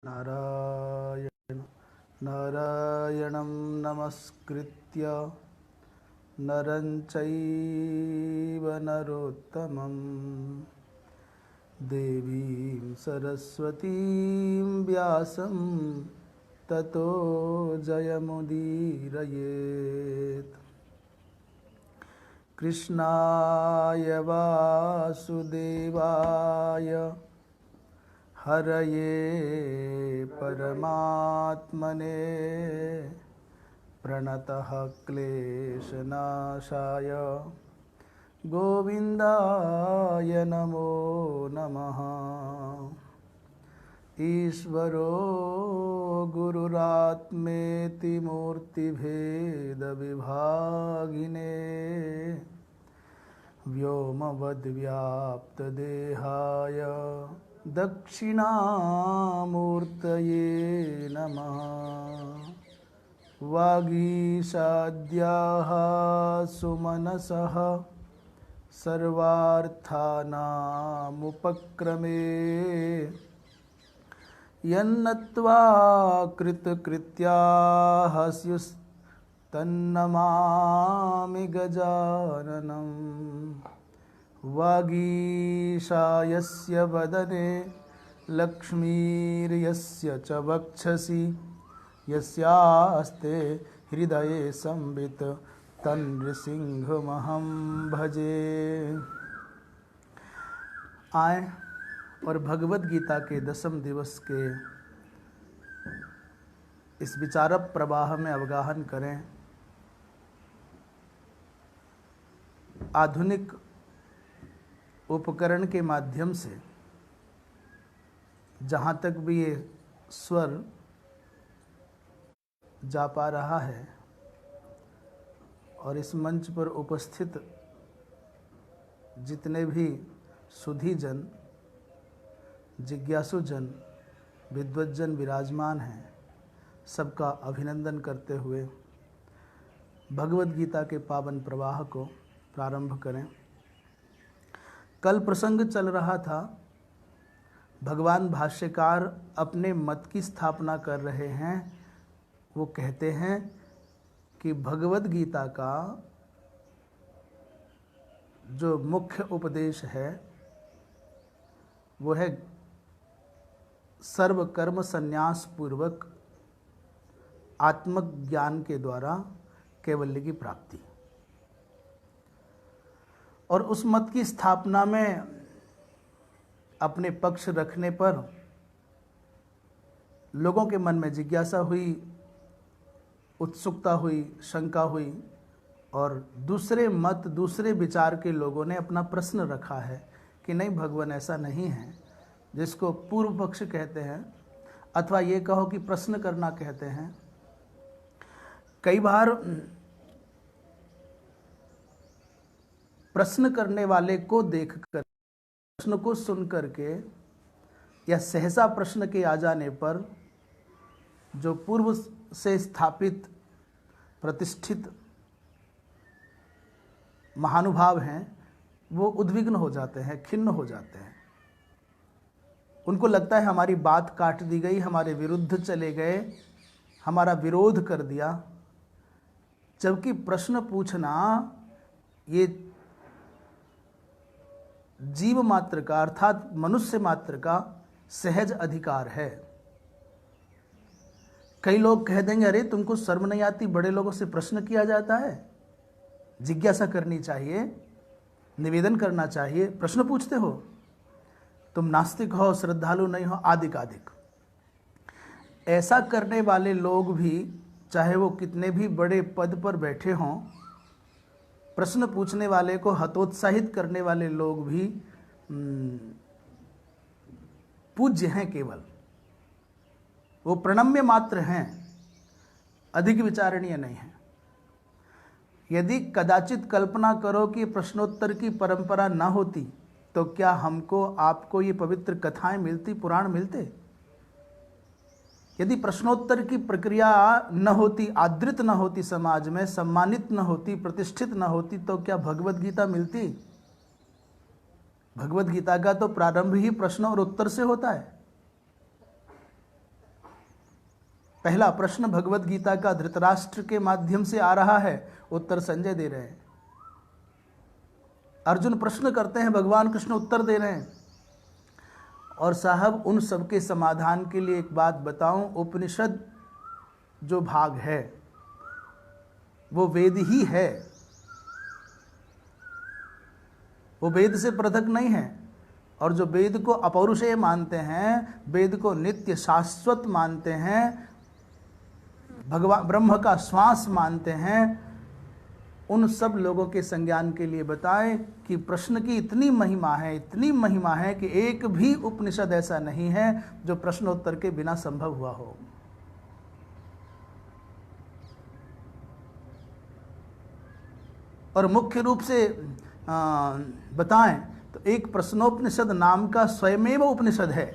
नारायण नारायणं नमस्कृत्य नरं चैव नरोत्तमं देवीं सरस्वतीं व्यासं ततो जयमुदीरयेत्। कृष्णाय वासुदेवाय हरये परमात्मने प्रणतः क्लेशनाशाय गोविन्दाय नमो नमः। ईश्वरो गुरुरात्मेति मूर्तिभेदविभागिने व्योमवद्व्याप्तदेहाय दक्षिणामूर्तये नमः। वागीशाद्याः सुमनसः सर्वार्थानामुपक्रमे यन्नत्वा कृतकृत्याः स्युस्तन्नमामि गजाननम्। वागीशायस्य वदने लक्ष्मीर्यस्य च वक्षसि यस्यास्ते हृदये संवित् तं नृसिंहमहं भजे। आए और भगवद गीता के 10वें दिवस के इस विचार प्रवाह में अवगाहन करें। आधुनिक उपकरण के माध्यम से जहाँ तक भी ये स्वर जा पा रहा है और इस मंच पर उपस्थित जितने भी सुधीजन, जिज्ञासुजन, विद्वज्जन विराजमान हैं, सबका अभिनंदन करते हुए भगवद गीता के पावन प्रवाह को प्रारंभ करें। कल प्रसंग चल रहा था, भगवान भाष्यकार अपने मत की स्थापना कर रहे हैं। वो कहते हैं कि भगवद गीता का जो मुख्य उपदेश है वो है सर्व कर्म संन्यास पूर्वक आत्मज्ञान के द्वारा कैवल्य की प्राप्ति। और उस मत की स्थापना में अपने पक्ष रखने पर लोगों के मन में जिज्ञासा हुई, उत्सुकता हुई, शंका हुई और दूसरे मत, दूसरे विचार के लोगों ने अपना प्रश्न रखा है कि नहीं, भगवान ऐसा नहीं है, जिसको पूर्व पक्ष कहते हैं अथवा ये कहो कि प्रश्न करना कहते हैं। कई बार प्रश्न करने वाले को देखकर, प्रश्न को सुन करके या सहसा प्रश्न के आ जाने पर जो पूर्व से स्थापित प्रतिष्ठित महानुभाव हैं वो उद्विग्न हो जाते हैं, खिन्न हो जाते हैं। उनको लगता है हमारी बात काट दी गई, हमारे विरुद्ध चले गए, हमारा विरोध कर दिया। जबकि प्रश्न पूछना ये जीव मात्र का अर्थात मनुष्य मात्र का सहज अधिकार है। कई लोग कह देंगे, अरे तुमको शर्म नहीं आती, बड़े लोगों से प्रश्न किया जाता है, जिज्ञासा करनी चाहिए, निवेदन करना चाहिए, प्रश्न पूछते हो, तुम नास्तिक हो, श्रद्धालु नहीं हो, आदि आदिक। ऐसा करने वाले लोग भी, चाहे वो कितने भी बड़े पद पर बैठे हों, प्रश्न पूछने वाले को हतोत्साहित करने वाले लोग भी पूज्य हैं, केवल वो प्रणम्य मात्र हैं, अधिक विचारणीय नहीं है। यदि कदाचित कल्पना करो कि प्रश्नोत्तर की परंपरा न होती तो क्या हमको आपको ये पवित्र कथाएं मिलती, पुराण मिलते? यदि प्रश्नोत्तर की प्रक्रिया न होती, आदृत न होती, समाज में सम्मानित न होती, प्रतिष्ठित न होती, तो क्या भगवद गीता मिलती? भगवद गीता का तो प्रारंभ ही प्रश्न और उत्तर से होता है। पहला प्रश्न भगवत गीता का धृतराष्ट्र के माध्यम से आ रहा है, उत्तर संजय दे रहे हैं। अर्जुन प्रश्न करते हैं, भगवान कृष्ण उत्तर दे रहे हैं। और साहब उन सबके समाधान के लिए एक बात बताऊं, उपनिषद जो भाग है वो वेद ही है, वो वेद से पृथक नहीं है। और जो वेद को अपौरुषेय मानते हैं, वेद को नित्य शाश्वत मानते हैं, भगवान ब्रह्म का श्वास मानते हैं, उन सब लोगों के संज्ञान के लिए बताएं कि प्रश्न की इतनी महिमा है, इतनी महिमा है कि एक भी उपनिषद ऐसा नहीं है जो प्रश्नोत्तर के बिना संभव हुआ हो। और मुख्य रूप से बताएं तो एक प्रश्नोपनिषद नाम का स्वयमेव उपनिषद है।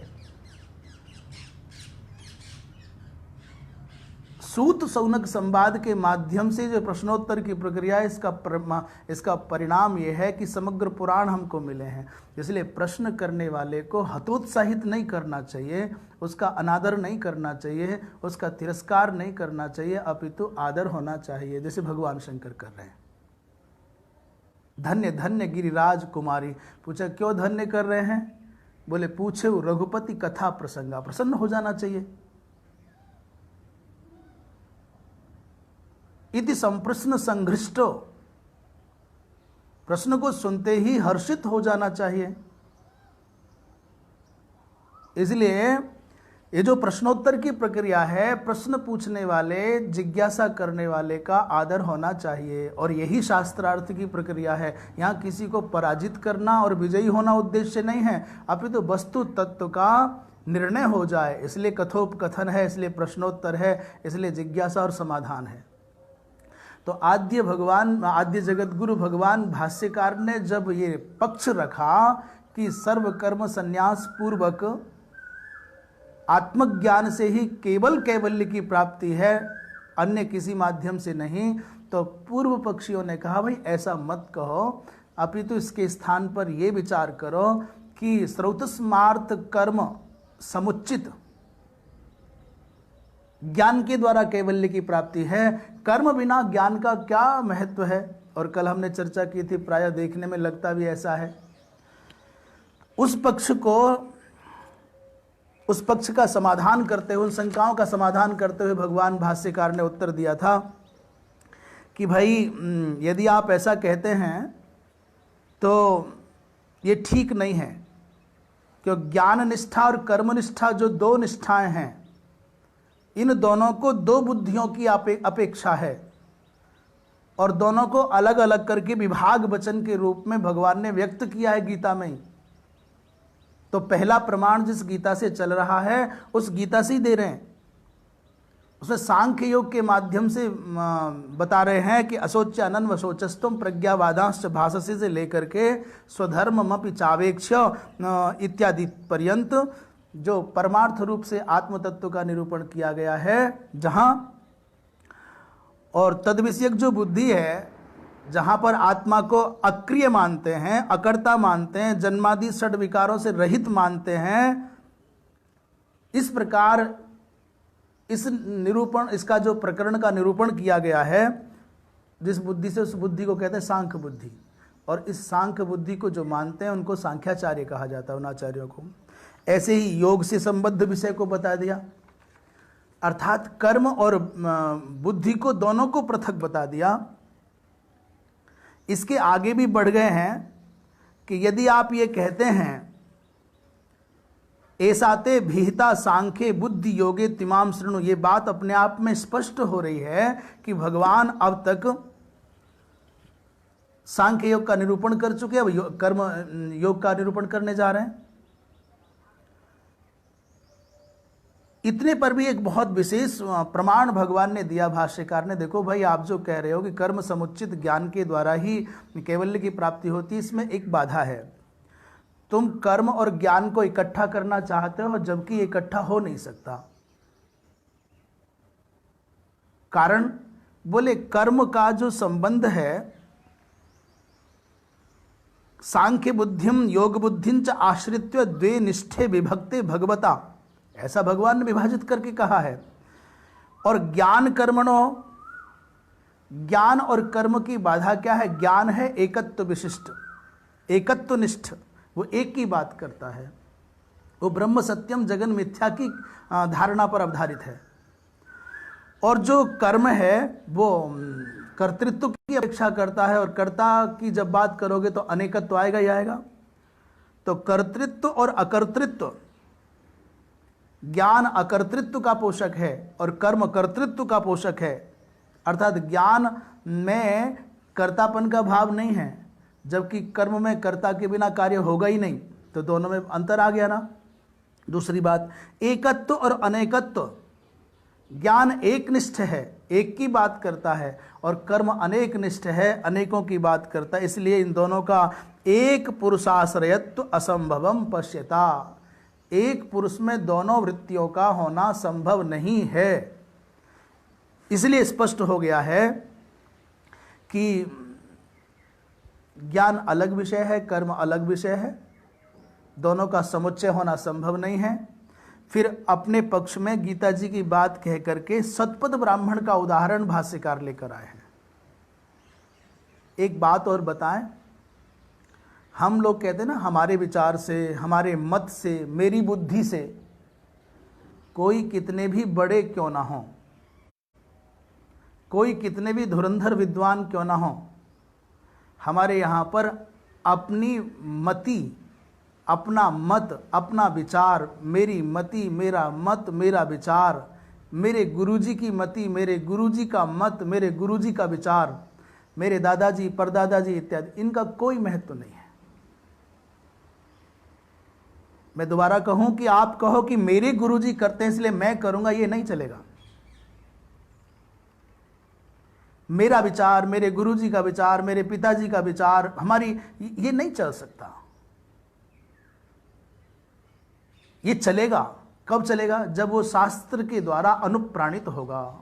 सूत सौनक संवाद के माध्यम से जो प्रश्नोत्तर की प्रक्रिया है, इसका परिणाम यह है कि समग्र पुराण हमको मिले हैं। इसलिए प्रश्न करने वाले को हतोत्साहित नहीं करना चाहिए, उसका अनादर नहीं करना चाहिए, उसका तिरस्कार नहीं करना चाहिए, अपितु आदर होना चाहिए, जैसे भगवान शंकर कर रहे हैं। धन्य धन्य गिरिराज कुमारी। पूछा क्यों धन्य कर रहे हैं? बोले पूछे रघुपति कथा प्रसंगा, प्रसन्न हो जाना चाहिए। इति संप्रश्न संघृष्टो, प्रश्न को सुनते ही हर्षित हो जाना चाहिए। इसलिए ये जो प्रश्नोत्तर की प्रक्रिया है, प्रश्न पूछने वाले, जिज्ञासा करने वाले का आदर होना चाहिए, और यही शास्त्रार्थ की प्रक्रिया है। यहाँ किसी को पराजित करना और विजयी होना उद्देश्य नहीं है, अपितु तो वस्तु तत्व का निर्णय हो जाए, इसलिए कथोपकथन है, इसलिए प्रश्नोत्तर है, इसलिए जिज्ञासा और समाधान है। तो आद्य जगत गुरु भगवान भाष्यकार ने जब ये पक्ष रखा कि सर्व कर्म संन्यास पूर्वक आत्मज्ञान से ही केवल कैवल्य की प्राप्ति है, अन्य किसी माध्यम से नहीं, तो पूर्व पक्षियों ने कहा भाई ऐसा मत कहो, अपितु इसके स्थान पर यह विचार करो कि स्रोतस्मार्थ कर्म समुचित ज्ञान के द्वारा कैवल्य की प्राप्ति है, कर्म बिना ज्ञान का क्या महत्व है। और कल हमने चर्चा की थी, प्रायः देखने में लगता भी ऐसा है। उस पक्ष का समाधान करते हुए, उन शंकाओं का समाधान करते हुए भगवान भाष्यकार ने उत्तर दिया था कि भाई यदि आप ऐसा कहते हैं तो ये ठीक नहीं है, क्योंकि ज्ञान निष्ठा और कर्म निष्ठा जो दो निष्ठाएं हैं, इन दोनों को दो बुद्धियों की अपेक्षा है, और दोनों को अलग अलग करके विभाग वचन के रूप में भगवान ने व्यक्त किया है गीता में। तो पहला प्रमाण जिस गीता से चल रहा है उस गीता से ही दे रहे हैं। उसमें सांख्य योग के माध्यम से बता रहे हैं कि अशोच्यानन वशोचस्तुम प्रज्ञावादांश्च भाषसे से लेकर के स्वधर्ममपि चावेक्ष इत्यादि पर्यंत जो परमार्थ रूप से आत्म तत्व का निरूपण किया गया है, जहां और तद्विषयक जो बुद्धि है, जहां पर आत्मा को अक्रिय मानते हैं, अकर्ता मानते हैं, जन्मादि षड विकारों से रहित मानते हैं, इस प्रकार इस निरूपण, इसका जो प्रकरण का निरूपण किया गया है जिस बुद्धि से, उस बुद्धि को कहते हैं सांख्य बुद्धि। और इस सांख्य बुद्धि को जो मानते हैं उनको सांख्याचार्य कहा जाता है, उन आचार्यों को। ऐसे ही योग से संबद्ध विषय को बता दिया, अर्थात कर्म और बुद्धि को दोनों को पृथक बता दिया। इसके आगे भी बढ़ गए हैं कि यदि आप ये कहते हैं ऐसाते भीता सांख्ये बुद्धि योगे तिमाम शृणु, ये बात अपने आप में स्पष्ट हो रही है कि भगवान अब तक सांख्य योग का निरूपण कर चुके हैं, अब कर्म योग का निरूपण करने जा रहे हैं। इतने पर भी एक बहुत विशेष प्रमाण भगवान ने दिया भाष्यकार ने। देखो भाई, आप जो कह रहे हो कि कर्म समुचित ज्ञान के द्वारा ही कैवल्य की प्राप्ति होती है, इसमें एक बाधा है। तुम कर्म और ज्ञान को इकट्ठा करना चाहते हो, जबकि इकट्ठा हो नहीं सकता। कारण बोले कर्म का जो संबंध है, सांख्य बुद्धिम योग बुद्धिं च आश्रित्य द्वे निष्ठे विभक्ते भगवता, ऐसा भगवान ने विभाजित करके कहा है। और ज्ञान कर्मणो, ज्ञान और कर्म की बाधा क्या है? ज्ञान है एकत्व विशिष्ट, एकत्वनिष्ठ, वो एक की बात करता है, वो ब्रह्म सत्यम जगन मिथ्या की धारणा पर आधारित है। और जो कर्म है वो कर्तृत्व की अपेक्षा करता है, और कर्ता की जब बात करोगे तो अनेकत्व आएगा ही आएगा। तो कर्तृत्व और अकर्तृत्व, ज्ञान अकर्तृत्व का पोषक है और कर्म कर्तृत्व का पोषक है। अर्थात ज्ञान में कर्तापन का भाव नहीं है, जबकि कर्म में कर्ता के बिना कार्य होगा ही नहीं, तो दोनों में अंतर आ गया ना। दूसरी बात, एकत्व और अनेकत्व, ज्ञान एकनिष्ठ है, एक की बात करता है, और कर्म अनेक निष्ठ है, अनेकों की बात करता है। इसलिए इन दोनों का एक पुरुषाश्रयत्व असंभवम पश्यता, एक पुरुष में दोनों वृत्तियों का होना संभव नहीं है। इसलिए स्पष्ट हो गया है कि ज्ञान अलग विषय है, कर्म अलग विषय है, दोनों का समुच्चय होना संभव नहीं है। फिर अपने पक्ष में गीता जी की बात कह करके सतपथ ब्राह्मण का उदाहरण भाष्यकार लेकर आए हैं। एक बात और बताएं, हम लोग कहते हैं ना, हमारे विचार से, हमारे मत से, मेरी बुद्धि से, कोई कितने भी बड़े क्यों ना हो, कोई कितने भी धुरंधर विद्वान क्यों ना हो, हमारे यहाँ पर अपनी मति, अपना मत, अपना विचार, मेरी मति, मेरा मत, मेरा विचार, मेरे गुरुजी की मति, मेरे गुरुजी का मत, मेरे गुरुजी का विचार, मेरे दादाजी, परदादाजी इत्यादि, इनका कोई महत्व नहीं है। मैं दोबारा कहूं कि आप कहो कि मेरे गुरुजी करते हैं इसलिए मैं करूंगा, ये नहीं चलेगा। मेरा विचार, मेरे गुरुजी का विचार, मेरे पिताजी का विचार, हमारी, ये नहीं चल सकता। ये चलेगा कब चलेगा? जब वो शास्त्र के द्वारा अनुप्राणित होगा।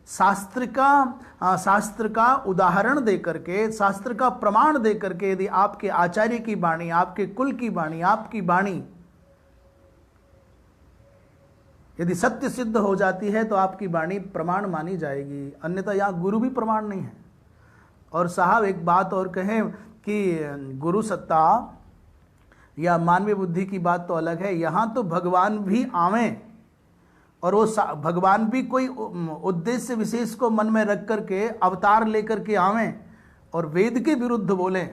शास्त्र का उदाहरण दे करके, शास्त्र का प्रमाण दे करके, यदि आपके आचार्य की वाणी, आपके कुल की वाणी, आपकी वाणी यदि सत्य सिद्ध हो जाती है तो आपकी वाणी प्रमाण मानी जाएगी, अन्यथा यहाँ गुरु भी प्रमाण नहीं है। और साहब एक बात और कहें कि गुरु सत्ता या मानवीय बुद्धि की बात तो अलग है, यहाँ तो भगवान भी आवें और वो भगवान भी कोई उद्देश्य विशेष को मन में रख करके अवतार लेकर के आवें और वेद के विरुद्ध बोलें,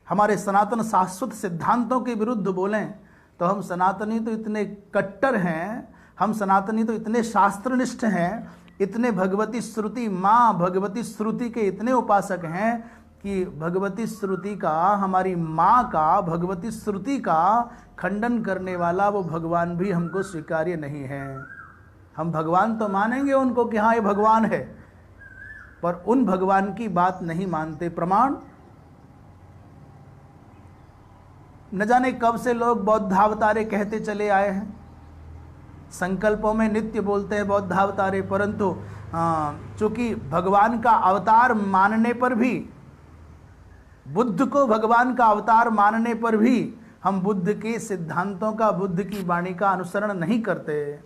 हमारे सनातन शाश्वत सिद्धांतों के विरुद्ध बोलें, तो हम सनातनी तो इतने कट्टर हैं, हम सनातनी तो इतने शास्त्रनिष्ठ हैं, इतने भगवती श्रुति, माँ भगवती श्रुति के इतने उपासक हैं कि भगवती श्रुति का, हमारी माँ का, भगवती श्रुति का खंडन करने वाला वो भगवान भी हमको स्वीकार्य नहीं है। हम भगवान तो मानेंगे उनको कि हाँ ये भगवान है, पर उन भगवान की बात नहीं मानते। प्रमाण न जाने कब से लोग बौद्धावतारे कहते चले आए हैं, संकल्पों में नित्य बोलते हैं बौद्धावतारे, परंतु चूंकि भगवान का अवतार मानने पर भी, बुद्ध को भगवान का अवतार मानने पर भी हम बुद्ध के सिद्धांतों का, बुद्ध की वाणी का अनुसरण नहीं करते।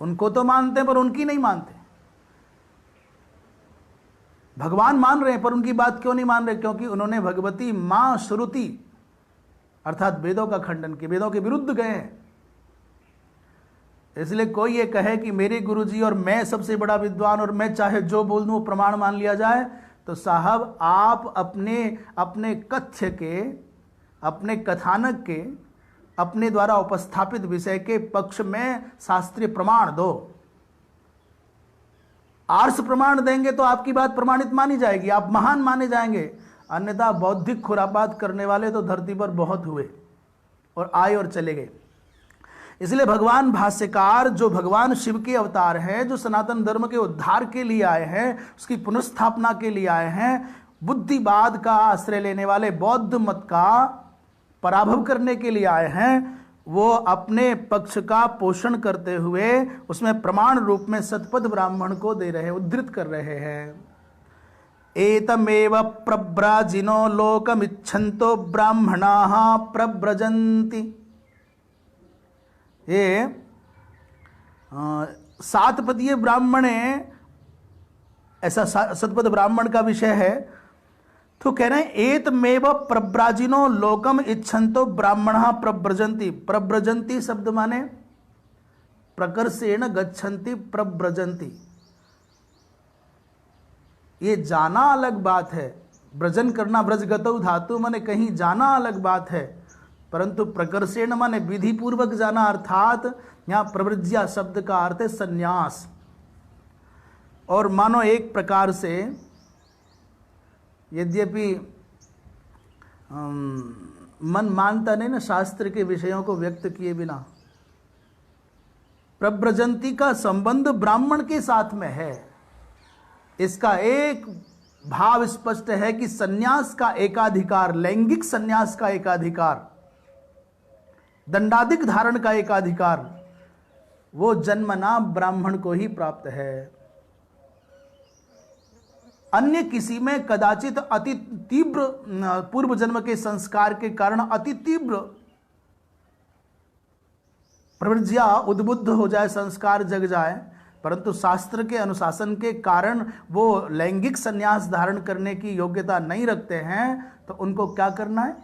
उनको तो मानते पर उनकी नहीं मानते। भगवान मान रहे हैं पर उनकी बात क्यों नहीं मान रहे? क्योंकि उन्होंने भगवती मां श्रुति अर्थात वेदों का खंडन किया, वेदों के विरुद्ध गए हैं। इसलिए कोई ये कहे कि मेरे गुरुजी और मैं सबसे बड़ा विद्वान और मैं चाहे जो बोल दूं वो प्रमाण मान लिया जाए, तो साहब आप अपने कथ्य के, अपने कथानक के, अपने द्वारा उपस्थापित विषय के पक्ष में शास्त्रीय प्रमाण दो। आर्ष प्रमाण देंगे तो आपकी बात प्रमाणित मानी जाएगी, आप महान माने जाएंगे। अन्यथा बौद्धिक खुरापात करने वाले तो धरती पर बहुत हुए और आए और चले गए। इसलिए भगवान भाष्यकार जो भगवान शिव के अवतार हैं, जो सनातन धर्म के उद्धार के लिए आए हैं, उसकी पुनर्स्थापना के लिए आए हैं, बुद्धिवाद का आश्रय लेने वाले बौद्ध मत का पराभव करने के लिए आए हैं, वो अपने पक्ष का पोषण करते हुए उसमें प्रमाण रूप में सतपथ ब्राह्मण को दे रहे, उद्धृत कर रहे हैं। एतमेव प्रव्राजिनो लोकमिच्छन्तो ब्राह्मणाः प्रव्रजन्ति। ये सातपदीय ब्राह्मण है, ऐसा शतपथ ब्राह्मण का विषय है, तो कह रहे हैं एतमेव प्रब्राजिनो लोकम इच्छन्तो ब्राह्मणः प्रब्रजन्ति। प्रब्रजन्ति शब्द माने प्रकर्षेण गच्छन्ति प्रब्रजन्ति, ये जाना अलग बात है, ब्रजन करना, ब्रजगतौ धातु माने कहीं जाना अलग बात है, परंतु प्रकर्षेण माने विधि पूर्वक जाना, अर्थात यहाँ प्रव्रज्या शब्द का अर्थ है संन्यास। और मानो एक प्रकार से यद्यपि मन मानता नहीं ना शास्त्र के विषयों को व्यक्त किए बिना, प्रब्रजंती का संबंध ब्राह्मण के साथ में है। इसका एक भाव स्पष्ट है कि संन्यास का एकाधिकार, लैंगिक संन्यास का एकाधिकार, दंडाधिक धारण का एकाधिकार, वो जन्मना ब्राह्मण को ही प्राप्त है। अन्य किसी में कदाचित अति तीव्र पूर्व जन्म के संस्कार के कारण अति तीव्र प्रवृत्तियां उद्बुद्ध हो जाए, संस्कार जग जाए, परंतु शास्त्र के अनुशासन के कारण वो लैंगिक संन्यास धारण करने की योग्यता नहीं रखते हैं, तो उनको क्या करना है?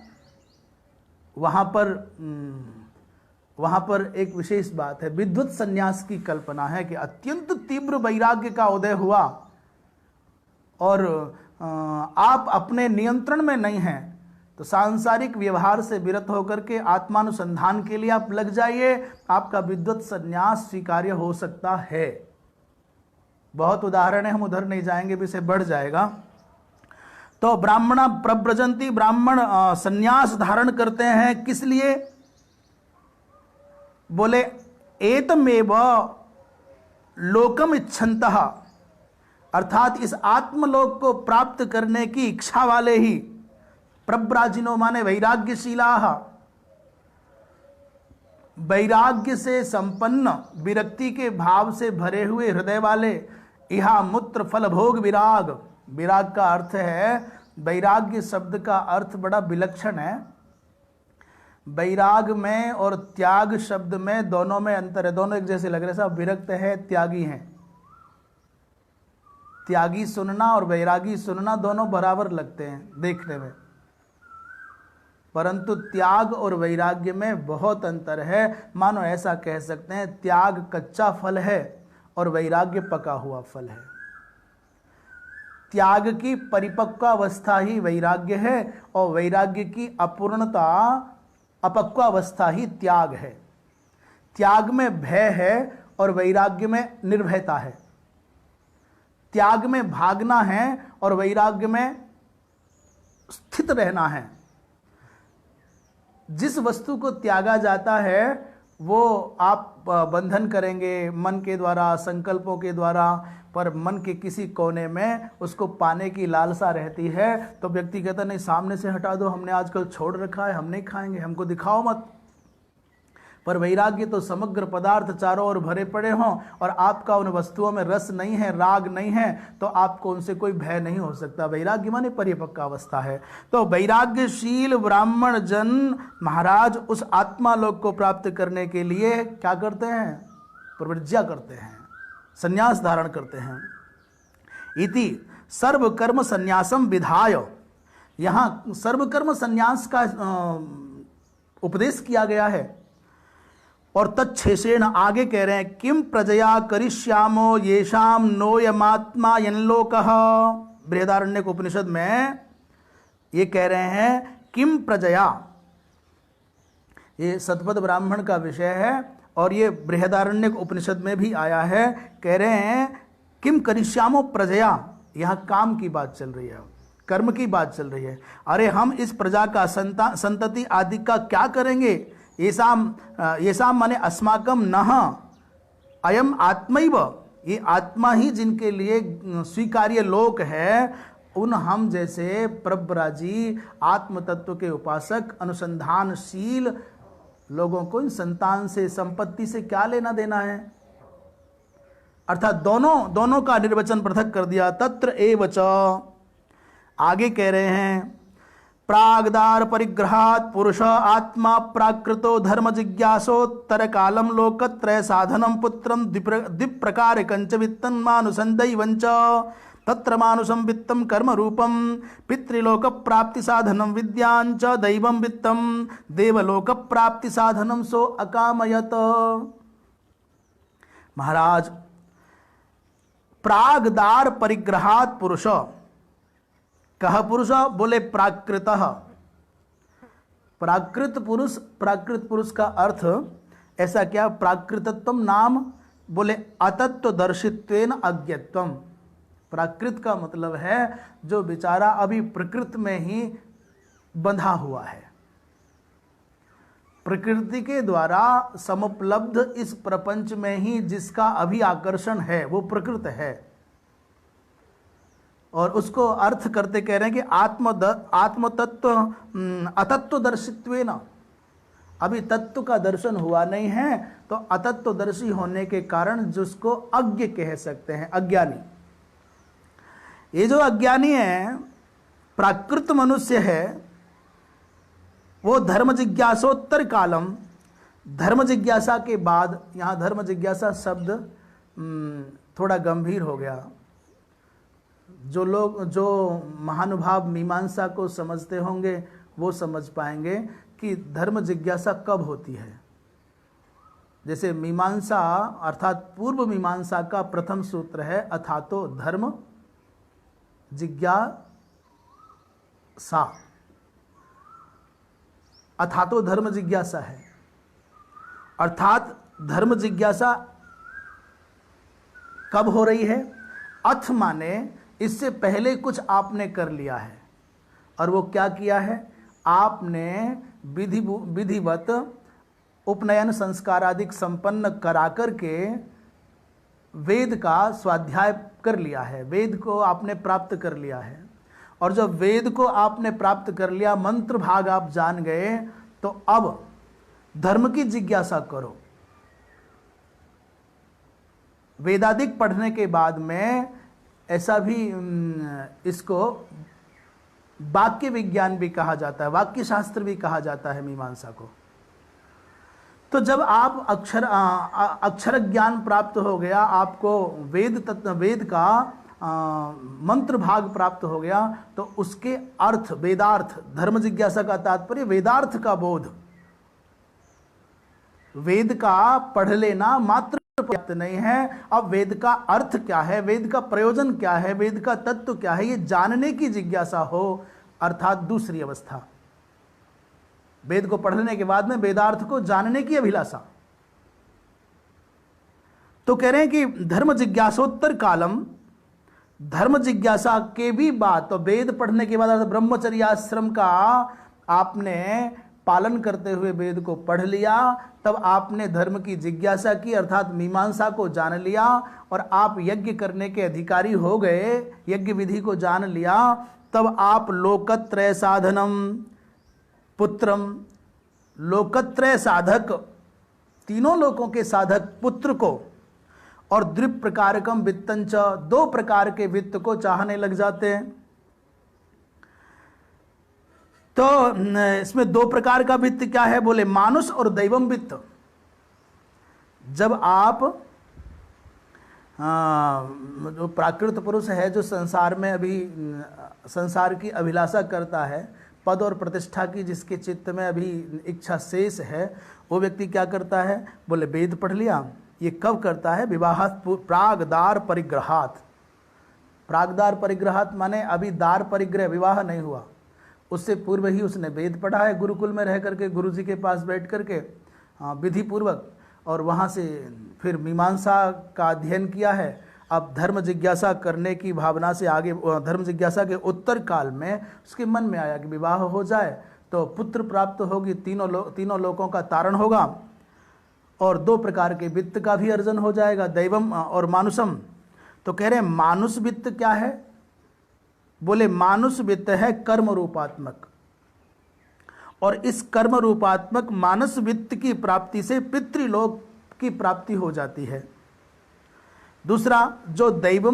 वहां पर एक विशेष बात है, विद्वत संन्यास की कल्पना है कि अत्यंत तीव्र वैराग्य का उदय हुआ और आप अपने नियंत्रण में नहीं हैं, तो सांसारिक व्यवहार से विरत होकर के आत्मानुसंधान के लिए आप लग जाइए, आपका विद्वत संन्यास स्वीकार्य हो सकता है। बहुत उदाहरण है, हम उधर नहीं जाएंगे, विषय बढ़ जाएगा। तो ब्राह्मण प्रब्रजंती, ब्राह्मण संन्यास धारण करते हैं, किस लिए? बोले एतमेव लोकम इच्छन्तः, अर्थात इस आत्मलोक को प्राप्त करने की इच्छा वाले ही, प्रब्राजिनो माने वैराग्यशीलाः, वैराग्य से संपन्न, विरक्ति के भाव से भरे हुए हृदय वाले, इहा मूत्र फल भोग विराग। विराग का अर्थ है, वैराग्य शब्द का अर्थ बड़ा विलक्षण है। वैराग में और त्याग शब्द में, दोनों में अंतर है, दोनों एक जैसे लग रहे हैं, सब विरक्त है, त्यागी हैं। त्यागी सुनना और वैरागी सुनना दोनों बराबर लगते हैं देखने में, परंतु त्याग और वैराग्य में बहुत अंतर है। मानो ऐसा कह सकते हैं, त्याग कच्चा फल है और वैराग्य पका हुआ फल है। त्याग की परिपक्वावस्था ही वैराग्य है और वैराग्य की अपूर्णता, अपक्वावस्था ही त्याग है। त्याग में भय है और वैराग्य में निर्भयता है। त्याग में भागना है और वैराग्य में स्थित रहना है। जिस वस्तु को त्यागा जाता है वो आप बंधन करेंगे मन के द्वारा, संकल्पों के द्वारा, पर मन के किसी कोने में उसको पाने की लालसा रहती है, तो व्यक्ति कहता नहीं, सामने से हटा दो, हमने आजकल छोड़ रखा है, हम नहीं खाएंगे, हमको दिखाओ मत। पर वैराग्य तो समग्र पदार्थ चारों ओर भरे पड़े हों और आपका उन वस्तुओं में रस नहीं है, राग नहीं है, तो आपको उनसे कोई भय नहीं हो सकता। वैराग्य माने परिपक्व अवस्था है। तो वैराग्यशील ब्राह्मण जन महाराज उस आत्मालोक को प्राप्त करने के लिए क्या करते हैं? प्रवृज्या करते हैं, संन्यास धारण करते हैं। इति सर्वकर्म संन्यासम विधाय, यहाँ सर्वकर्म संन्यास का उपदेश किया गया है। और तच्छेषेण आगे कह रहे हैं, किम प्रजया करिष्यामो येषाम नोयमात्मा यनलोकः। बृहदारण्यक उपनिषद में ये कह रहे हैं, किम प्रजया, ये शतपथ ब्राह्मण का विषय है और ये बृहदारण्यक उपनिषद में भी आया है। कह रहे हैं किम करिष्यामो प्रजया, यहाँ काम की बात चल रही है, कर्म की बात चल रही है। अरे हम इस प्रजा का संतति आदि का क्या करेंगे? येषाम माने अस्माकम नह अयम आत्मैव, ये आत्मा ही जिनके लिए स्वीकार्य लोक है, उन हम जैसे प्रब्राजी आत्म तत्व के उपासक अनुसंधानशील लोगों को इन संतान से, संपत्ति से क्या लेना देना है? अर्थात दोनों का निर्वचन पृथक कर दिया। तत्र एव च, आगे कह रहे हैं, प्रागदार परिग्रहात् पुरुष आत्मा प्राकृतो धर्म जिज्ञासोत्तर कालम लोकत्रय साधनम पुत्रम द्विप्रकारकंच वित्तं मानुषं दैवंच तत्र मानुषं वित्तं कर्म रूपम पितृलोक प्राप्ति साधनम विद्यांच दैवं वित्तं देवलोक प्राप्ति साधनम सो अकामयत। महाराज, प्रागदार परिग्रहात् पुरुष, कह पुरुष, बोले प्राकृतः। प्राकृत पुरुष का अर्थ ऐसा क्या? प्राकृतत्वम नाम, बोले अतत्व दर्शित्वेन अज्ञत्वम। प्राकृत का मतलब है जो बेचारा अभी प्रकृत में ही बंधा हुआ है, प्रकृति के द्वारा समुपलब्ध इस प्रपंच में ही जिसका अभी आकर्षण है वो प्रकृत है। और उसको अर्थ करते कह रहे हैं कि आत्मतत्व अतत्व दर्शित्वेन, अभी तत्व का दर्शन हुआ नहीं है, तो अतत्वदर्शी होने के कारण जिसको अज्ञ कह सकते हैं, अज्ञानी। ये जो अज्ञानी है, प्राकृत मनुष्य है, वो धर्म जिज्ञासोत्तर कालम, धर्म जिज्ञासा के बाद, यहाँ धर्म जिज्ञासा शब्द थोड़ा गंभीर हो गया। जो महानुभाव मीमांसा को समझते होंगे वो समझ पाएंगे कि धर्म जिज्ञासा कब होती है। जैसे मीमांसा अर्थात पूर्व मीमांसा का प्रथम सूत्र है अथातो धर्म जिज्ञासा, अथातो धर्म जिज्ञासा है, अर्थात धर्म जिज्ञासा कब हो रही है? अथ माने इससे पहले कुछ आपने कर लिया है। और वो क्या किया है? आपने विधिवत उपनयन संस्कार आदि संपन्न करा करके वेद का स्वाध्याय कर लिया है, वेद को आपने प्राप्त कर लिया है। और जब वेद को आपने प्राप्त कर लिया, मंत्र भाग आप जान गए, तो अब धर्म की जिज्ञासा करो। वेदादिक पढ़ने के बाद में ऐसा भी इसको वाक्य विज्ञान भी कहा जाता है, वाक्य शास्त्र भी कहा जाता है मीमांसा को। तो जब आप अक्षर ज्ञान प्राप्त हो गया, आपको वेद का मंत्र भाग प्राप्त हो गया, तो उसके अर्थ, वेदार्थ, धर्म जिज्ञासा का तात्पर्य वेदार्थ का बोध। वेद का पढ़ लेना मात्र पर्याप्त नहीं है, अब वेद का अर्थ क्या है, वेद का प्रयोजन क्या है, वेद का तत्व क्या है, ये जानने की जिज्ञासा हो, अर्थात दूसरी अवस्था। वेद को पढ़ने के बाद में वेदार्थ को जानने की अभिलाषा। तो कह रहे हैं कि धर्म जिज्ञासोत्तर कालम, धर्म जिज्ञासा के भी बाद, तो वेद पढ़ने के बाद ब्रह्मचर्य आश्रम का आपने पालन करते हुए वेद को पढ़ लिया, तब आपने धर्म की जिज्ञासा की, अर्थात मीमांसा को जान लिया, और आप यज्ञ करने के अधिकारी हो गए, यज्ञ विधि को जान लिया, तब आप लोकत्रय साधनम पुत्रम, लोकत्रय साधक, तीनों लोकों के साधक पुत्र को, और द्विप्रकारकम वित्तंच, दो प्रकार के वित्त को चाहने लग जाते हैं। तो इसमें दो प्रकार का वित्त क्या है? बोले मानुष और दैवम वित्त। जब आप जो प्राकृत पुरुष है, जो संसार में अभी संसार की अभिलाषा करता है, पद और प्रतिष्ठा की जिसके चित्त में अभी इच्छा शेष है, वो व्यक्ति क्या करता है? बोले वेद पढ़ लिया। ये कब करता है? विवाहात् प्रागदार परिग्रहात्। प्रागदार परिग्रहात् माने अभी दार परिग्रह, विवाह नहीं हुआ, उससे पूर्व ही उसने वेद पढ़ा है, गुरुकुल में रह करके, गुरु जी के पास बैठ करके विधि पूर्वक, और वहाँ से फिर मीमांसा का अध्ययन किया है। अब धर्म जिज्ञासा करने की भावना से आगे, धर्म जिज्ञासा के उत्तर काल में उसके मन में आया कि विवाह हो जाए तो पुत्र प्राप्त होगी, तीनों लोकों का तारण होगा, और दो प्रकार के वित्त का भी अर्जन हो जाएगा, दैवम और मानुषम। तो कह रहे हैं मानुष वित्त क्या है? बोले मानुष वित्त है कर्म रूपात्मक, और इस कर्म रूपात्मक मानस वित्त की प्राप्ति से पितृलोक की प्राप्ति हो जाती है। दूसरा जो दैव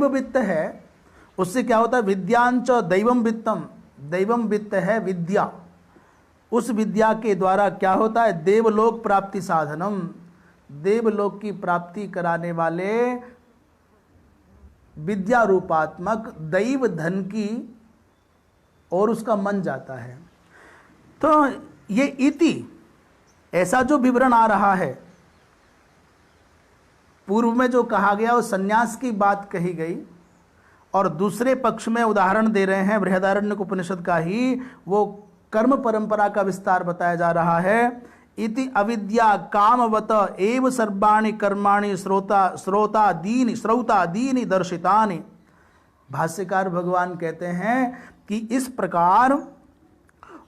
वित्त है, उससे क्या होता है? विद्यांच दैवम वित्तम, दैवम वित्त है विद्या, उस विद्या के द्वारा क्या होता है, देवलोक प्राप्ति साधनम, देवलोक की प्राप्ति कराने वाले विद्या रूपात्मक दैव धन की और उसका मन जाता है। तो ये इति ऐसा जो विवरण आ रहा है, पूर्व में जो कहा गया वो संन्यास की बात कही गई, और दूसरे पक्ष में उदाहरण दे रहे हैं बृहदारण्यक उपनिषद का ही, वो कर्म परंपरा का विस्तार बताया जा रहा है। इति अविद्या कामवत एव सर्वाणि कर्माणि श्रौतादीनि दर्शितानि। भाष्यकार भगवान कहते हैं कि इस प्रकार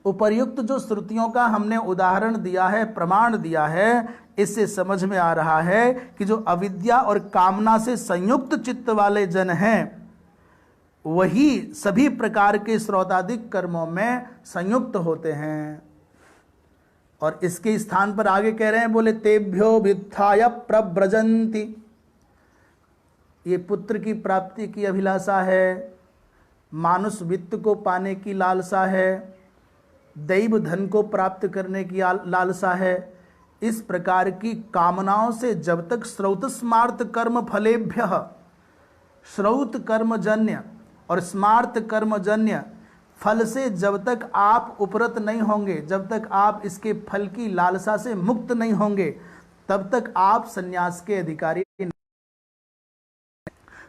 उपर्युक्त जो श्रुतियों का हमने उदाहरण दिया है, प्रमाण दिया है, इससे समझ में आ रहा है कि जो अविद्या और कामना से संयुक्त चित्त वाले जन हैं, वही सभी प्रकार के श्रौतादिक कर्मों में संयुक्त होते हैं। और इसके स्थान पर आगे कह रहे हैं, बोले तेभ्यो वित्थाय प्रव्रजन्ति, ये पुत्र की प्राप्ति की अभिलाषा है, मानुष वित्त को पाने की लालसा है, दैव धन को प्राप्त करने की लालसा है। इस प्रकार की कामनाओं से जब तक श्रौत स्मार्त कर्म फलेभ्य, श्रौत कर्मजन्य और स्मार्त कर्मजन्य फल से जब तक आप उपरत नहीं होंगे, जब तक आप इसके फल की लालसा से मुक्त नहीं होंगे, तब तक आप संन्यास के अधिकारी नहीं।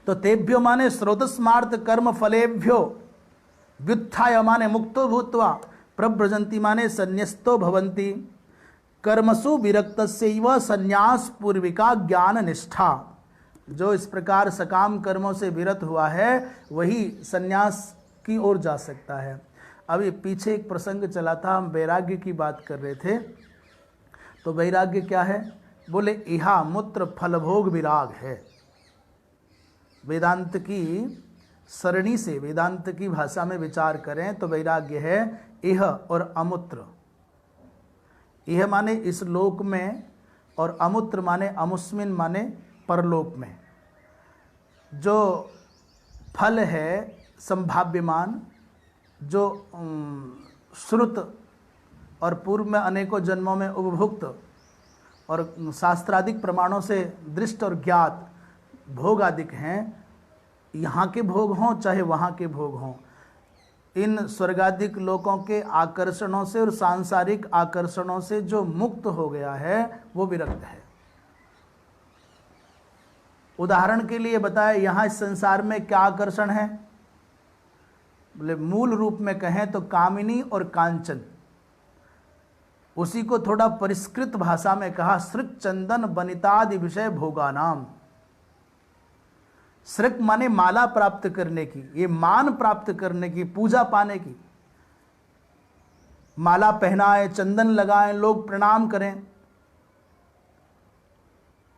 तो तेभ्यो माने श्रोत स्मार्त कर्म फलेभ्यो, व्युत्थाय माने मुक्तो भूत्वा, प्रव्रजन्ति माने संन्यस्तो भवन्ति, कर्मसु विरक्तस्यैव संन्यास पूर्विका ज्ञान निष्ठा। जो इस प्रकार सकाम कर्मों से विरत हुआ है वही संन्यास की ओर जा सकता है। अभी पीछे एक प्रसंग चला था, हम वैराग्य की बात कर रहे थे। तो वैराग्य क्या है, बोले इहा मूत्र फलभोग विराग है। वेदांत की सरणी से, वेदांत की भाषा में विचार करें तो वैराग्य है इह और अमूत्र। इह माने इस लोक में, और अमूत्र माने अमुस्मिन माने परलोक में। जो फल है संभाव्यमान, जो श्रुत और पूर्व में अनेकों जन्मों में उपभुक्त और शास्त्रादिक प्रमाणों से दृष्ट और ज्ञात भोग आदिक हैं, यहाँ के भोग हों चाहे वहाँ के भोग हों, इन स्वर्गादिक लोकों के आकर्षणों से और सांसारिक आकर्षणों से जो मुक्त हो गया है वो विरक्त है। उदाहरण के लिए बताए, यहाँ इस संसार में क्या आकर्षण है, बोले मूल रूप में कहें तो कामिनी और कांचन। उसी को थोड़ा परिष्कृत भाषा में कहा सृक चंदन बनितादि विषय भोगानाम। सृक माने माला प्राप्त करने की, ये मान प्राप्त करने की, पूजा पाने की। माला पहनाए, चंदन लगाएं, लोग प्रणाम करें,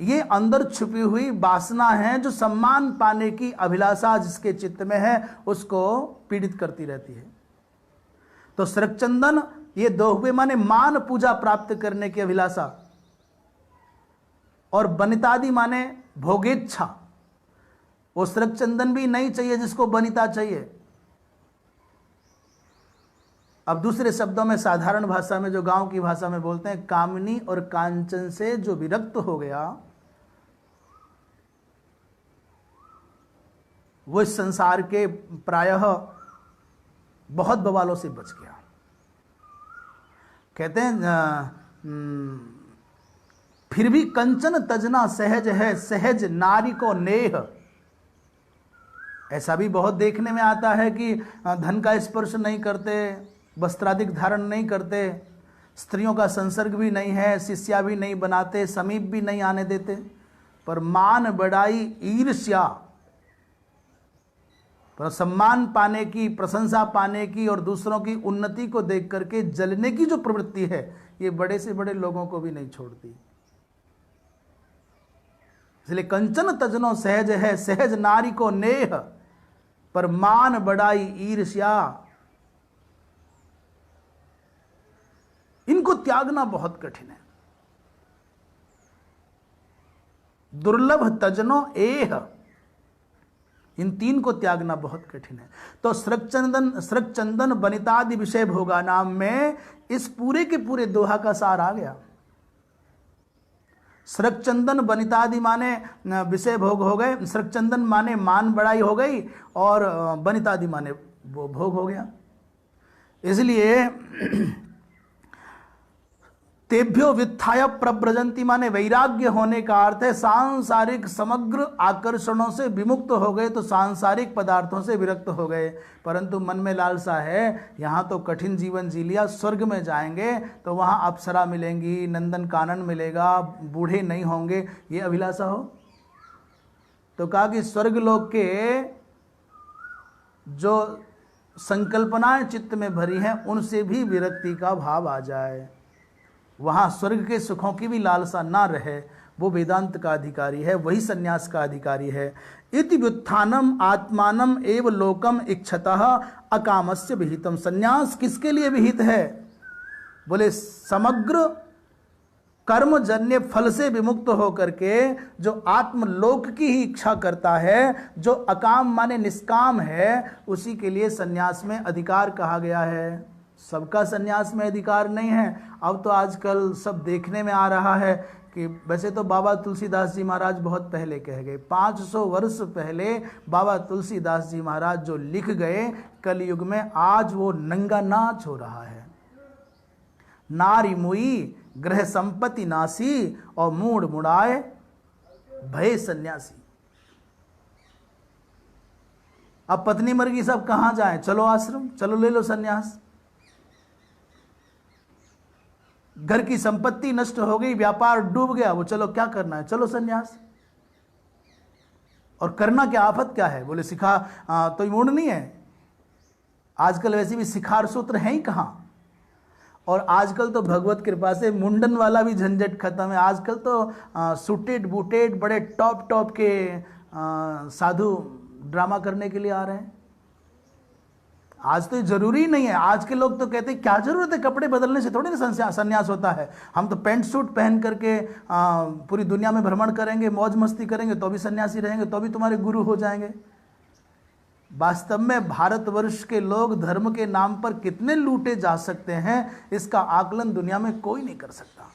ये अंदर छुपी हुई वासना है जो सम्मान पाने की अभिलाषा जिसके चित्त में है उसको पीड़ित करती रहती है। तो सृक चंदन ये दो हुए माने मान पूजा प्राप्त करने की अभिलाषा, और बनितादि माने भोगेच्छा। वो सृक चंदन भी नहीं चाहिए जिसको बनिता चाहिए। अब दूसरे शब्दों में, साधारण भाषा में, जो गांव की भाषा में बोलते हैं, कामनी और कांचन से जो विरक्त हो गया वो इस संसार के प्रायः बहुत बवालों से बच गया। कहते हैं फिर भी कंचन तजना सहज है, सहज नारी को नेह। ऐसा भी बहुत देखने में आता है कि धन का स्पर्श नहीं करते, वस्त्रादिक धारण नहीं करते, स्त्रियों का संसर्ग भी नहीं है, शिष्या भी नहीं बनाते, समीप भी नहीं आने देते, पर मान बढ़ाई ईर्ष्या, पर सम्मान पाने की, प्रशंसा पाने की और दूसरों की उन्नति को देख करके जलने की जो प्रवृत्ति है, ये बड़े से बड़े लोगों को भी नहीं छोड़ती। इसलिए कंचन तजनो सहज है, सहज नारी को नेह, पर मान बढ़ाई ईर्ष्या। इनको त्यागना बहुत कठिन है। दुर्लभ तजनो एह, इन तीन को त्यागना बहुत कठिन है। तो सृग चंदन बनितादि विषय भोगा नाम में इस पूरे के पूरे दोहा का सार आ गया। सृग चंदन बनितादि माने विषय भोग हो गए, सृग चंदन माने मान बढ़ाई हो गई, और बनितादि माने वो भोग हो गया। इसलिए तेभ्यो वित्थाय प्रव्रजंती माने वैराग्य होने का अर्थ है सांसारिक समग्र आकर्षणों से विमुक्त हो गए, तो सांसारिक पदार्थों से विरक्त हो गए। परंतु मन में लालसा है, यहाँ तो कठिन जीवन जी लिया, स्वर्ग में जाएंगे तो वहाँ अप्सरा मिलेंगी, नंदन कानन मिलेगा, बूढ़े नहीं होंगे, ये अभिलाषा हो। तो कहा कि स्वर्ग लोक के जो संकल्पनाएं चित्त में भरी हैं उनसे भी विरक्ति का भाव आ जाए, वहाँ स्वर्ग के सुखों की भी लालसा ना रहे, वो वेदांत का अधिकारी है, वही सन्यास का अधिकारी है। इति व्युत्थानम आत्मानम एव लोकम इच्छतः अकामस्य विहितम। सन्यास किसके लिए विहित है? बोले समग्र कर्मजन्य फल से विमुक्त होकर के जो आत्मलोक की ही इच्छा करता है, जो अकाम माने निष्काम है, उसी के लिए सन्यास में अधिकार कहा गया है। सबका सन्यास में अधिकार नहीं है। अब तो आजकल सब देखने में आ रहा है कि वैसे तो बाबा तुलसीदास जी महाराज बहुत पहले कह गए, 500 वर्ष पहले बाबा तुलसीदास जी महाराज जो लिख गए कलयुग में, आज वो नंगा नाच हो रहा है। नारी मुई ग्रह संपत्ति नासी और मूड मुड़ाए भय सन्यासी। अब पत्नी मर गई, सब कहां जाएं? चलो आश्रम, चलो ले लो सन्यास। घर की संपत्ति नष्ट हो गई, व्यापार डूब गया, वो चलो क्या करना है, चलो सन्यास। और करना क्या, आफत क्या है? बोले सिखा तो मूड नहीं है। आजकल वैसे भी शिखार सूत्र हैं ही कहां। और आजकल तो भगवत कृपा से मुंडन वाला भी झंझट खत्म है। आजकल तो सूटेड बूटेड बड़े टॉप के साधु ड्रामा करने के लिए आ रहे हैं। आज तो जरूरी नहीं है। आज के लोग तो कहते हैं क्या जरूरत है, कपड़े बदलने से थोड़ी ना संन्यास होता है। हम तो पैंट सूट पहन करके पूरी दुनिया में भ्रमण करेंगे, मौज मस्ती करेंगे, तो भी सन्यासी रहेंगे, तो भी तुम्हारे गुरु हो जाएंगे। वास्तव में भारतवर्ष के लोग धर्म के नाम पर कितने लूटे जा सकते हैं, इसका आकलन दुनिया में कोई नहीं कर सकता।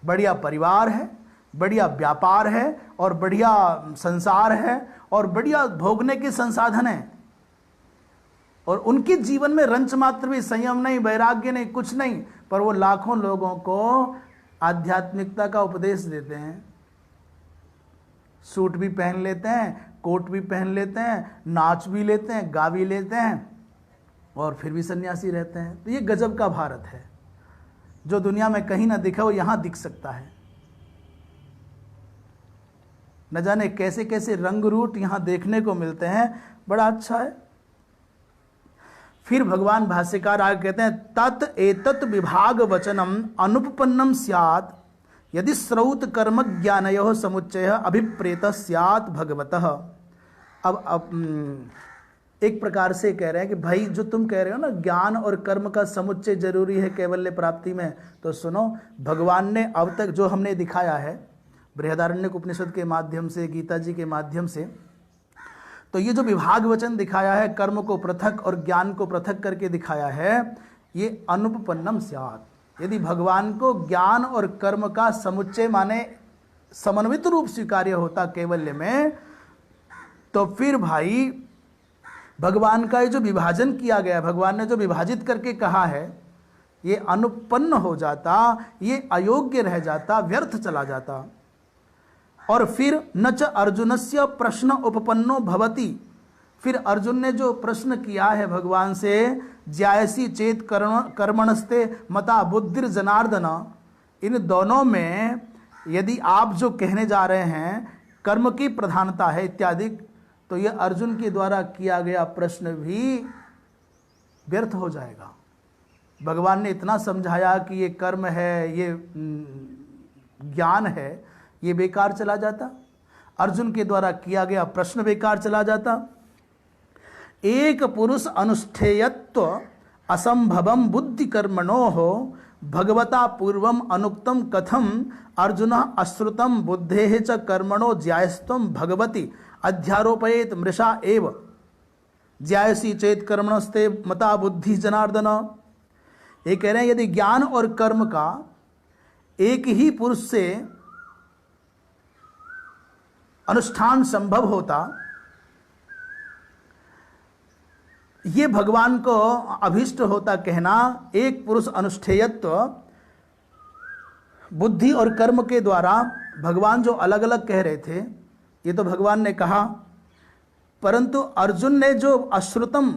बढ़िया परिवार है, बढ़िया व्यापार है, और बढ़िया संसार है, और बढ़िया भोगने के संसाधन है, और उनके जीवन में रंच मात्र भी संयम नहीं, वैराग्य नहीं, कुछ नहीं, पर वो लाखों लोगों को आध्यात्मिकता का उपदेश देते हैं। सूट भी पहन लेते हैं, कोट भी पहन लेते हैं, नाच भी लेते हैं, गा भी लेते हैं, और फिर भी सन्यासी रहते हैं। तो ये गजब का भारत है, जो दुनिया में कहीं ना दिखा वो यहां दिख सकता है। न जाने कैसे कैसे रंग रूट यहां देखने को मिलते हैं, बड़ा अच्छा है। फिर भगवान भाष्यकार आगे कहते हैं, तत् एतत् विभाग वचनम अनुपपन्नम स्यात् यदि श्रौत कर्म ज्ञानयोः समुच्चय अभिप्रेत स्यात् भगवतः। अब एक प्रकार से कह रहे हैं कि भाई जो तुम कह रहे हो ना, ज्ञान और कर्म का समुच्चय जरूरी है कैवल्य प्राप्ति में, तो सुनो, भगवान ने अब तक जो हमने दिखाया है बृहदारण्यक उपनिषद के माध्यम से, गीता जी के माध्यम से, तो ये जो विभाग वचन दिखाया है, कर्म को पृथक और ज्ञान को पृथक करके दिखाया है, ये अनुपपन्नम स्यात्। यदि भगवान को ज्ञान और कर्म का समुच्चय माने समन्वित रूप स्वीकार्य होता कैवल्य में, तो फिर भाई भगवान का ये जो विभाजन किया गया, भगवान ने जो विभाजित करके कहा है, ये अनुपन्न हो जाता, ये अयोग्य रह जाता, व्यर्थ चला जाता। और फिर न च अर्जुनस्य प्रश्न उपपन्नो भवति। फिर अर्जुन ने जो प्रश्न किया है भगवान से, ज्यायसी चेत कर्मणस्ते मता बुद्धिर जनार्दन, इन दोनों में यदि आप जो कहने जा रहे हैं कर्म की प्रधानता है इत्यादि, तो यह अर्जुन के द्वारा किया गया प्रश्न भी व्यर्थ हो जाएगा। भगवान ने इतना समझाया कि ये कर्म है, ये ज्ञान है, ये बेकार चला जाता। अर्जुन के द्वारा किया गया प्रश्न बेकार चला जाता। एक पुरुष अनुष्ठेयत्व असंभवम बुद्धि कर्मणो हो भगवता पूर्वम अनुक्तम कथम अर्जुन अश्रुतम बुद्धेः च कर्मणो ज्यायस्त्वं भगवती अध्यारोपयेत मृषा एव ज्यायसी चेत कर्मणस्ते मता बुद्धि जनार्दन। ये कह रहे हैं यदि ज्ञान और कर्म का एक ही पुरुष से अनुष्ठान संभव होता, ये भगवान को अभिष्ट होता कहना, एक पुरुष अनुष्ठेयत्व बुद्धि और कर्म के द्वारा भगवान जो अलग अलग कह रहे थे ये तो भगवान ने कहा, परंतु अर्जुन ने जो अश्रुतम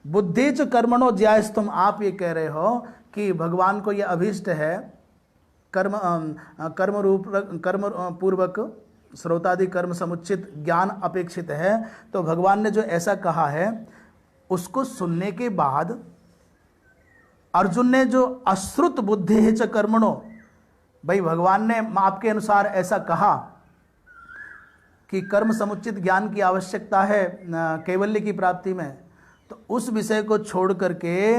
बुद्धेच कर्मणो ज्यायस्तम, आप ये कह रहे हो कि भगवान को ये अभिष्ट है कर्म पूर्वक श्रोतादि कर्म समुचित ज्ञान अपेक्षित है, तो भगवान ने जो ऐसा कहा है उसको सुनने के बाद अर्जुन ने जो अश्रुत बुद्धि च कर्मणो, भाई भगवान ने आपके अनुसार ऐसा कहा कि कर्म समुचित ज्ञान की आवश्यकता है कैवल्य की प्राप्ति में, तो उस विषय को छोड़ करके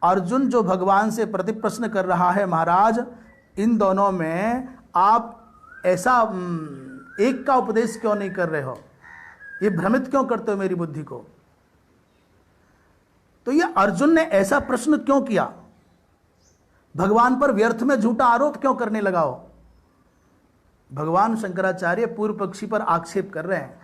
अर्जुन जो भगवान से प्रतिप्रश्न कर रहा है, महाराज इन दोनों में आप ऐसा एक का उपदेश क्यों नहीं कर रहे हो, ये भ्रमित क्यों करते हो मेरी बुद्धि को। तो ये अर्जुन ने ऐसा प्रश्न क्यों किया, भगवान पर व्यर्थ में झूठा आरोप क्यों करने लगा हो। भगवान शंकराचार्य पूर्व पक्षी पर आक्षेप कर रहे हैं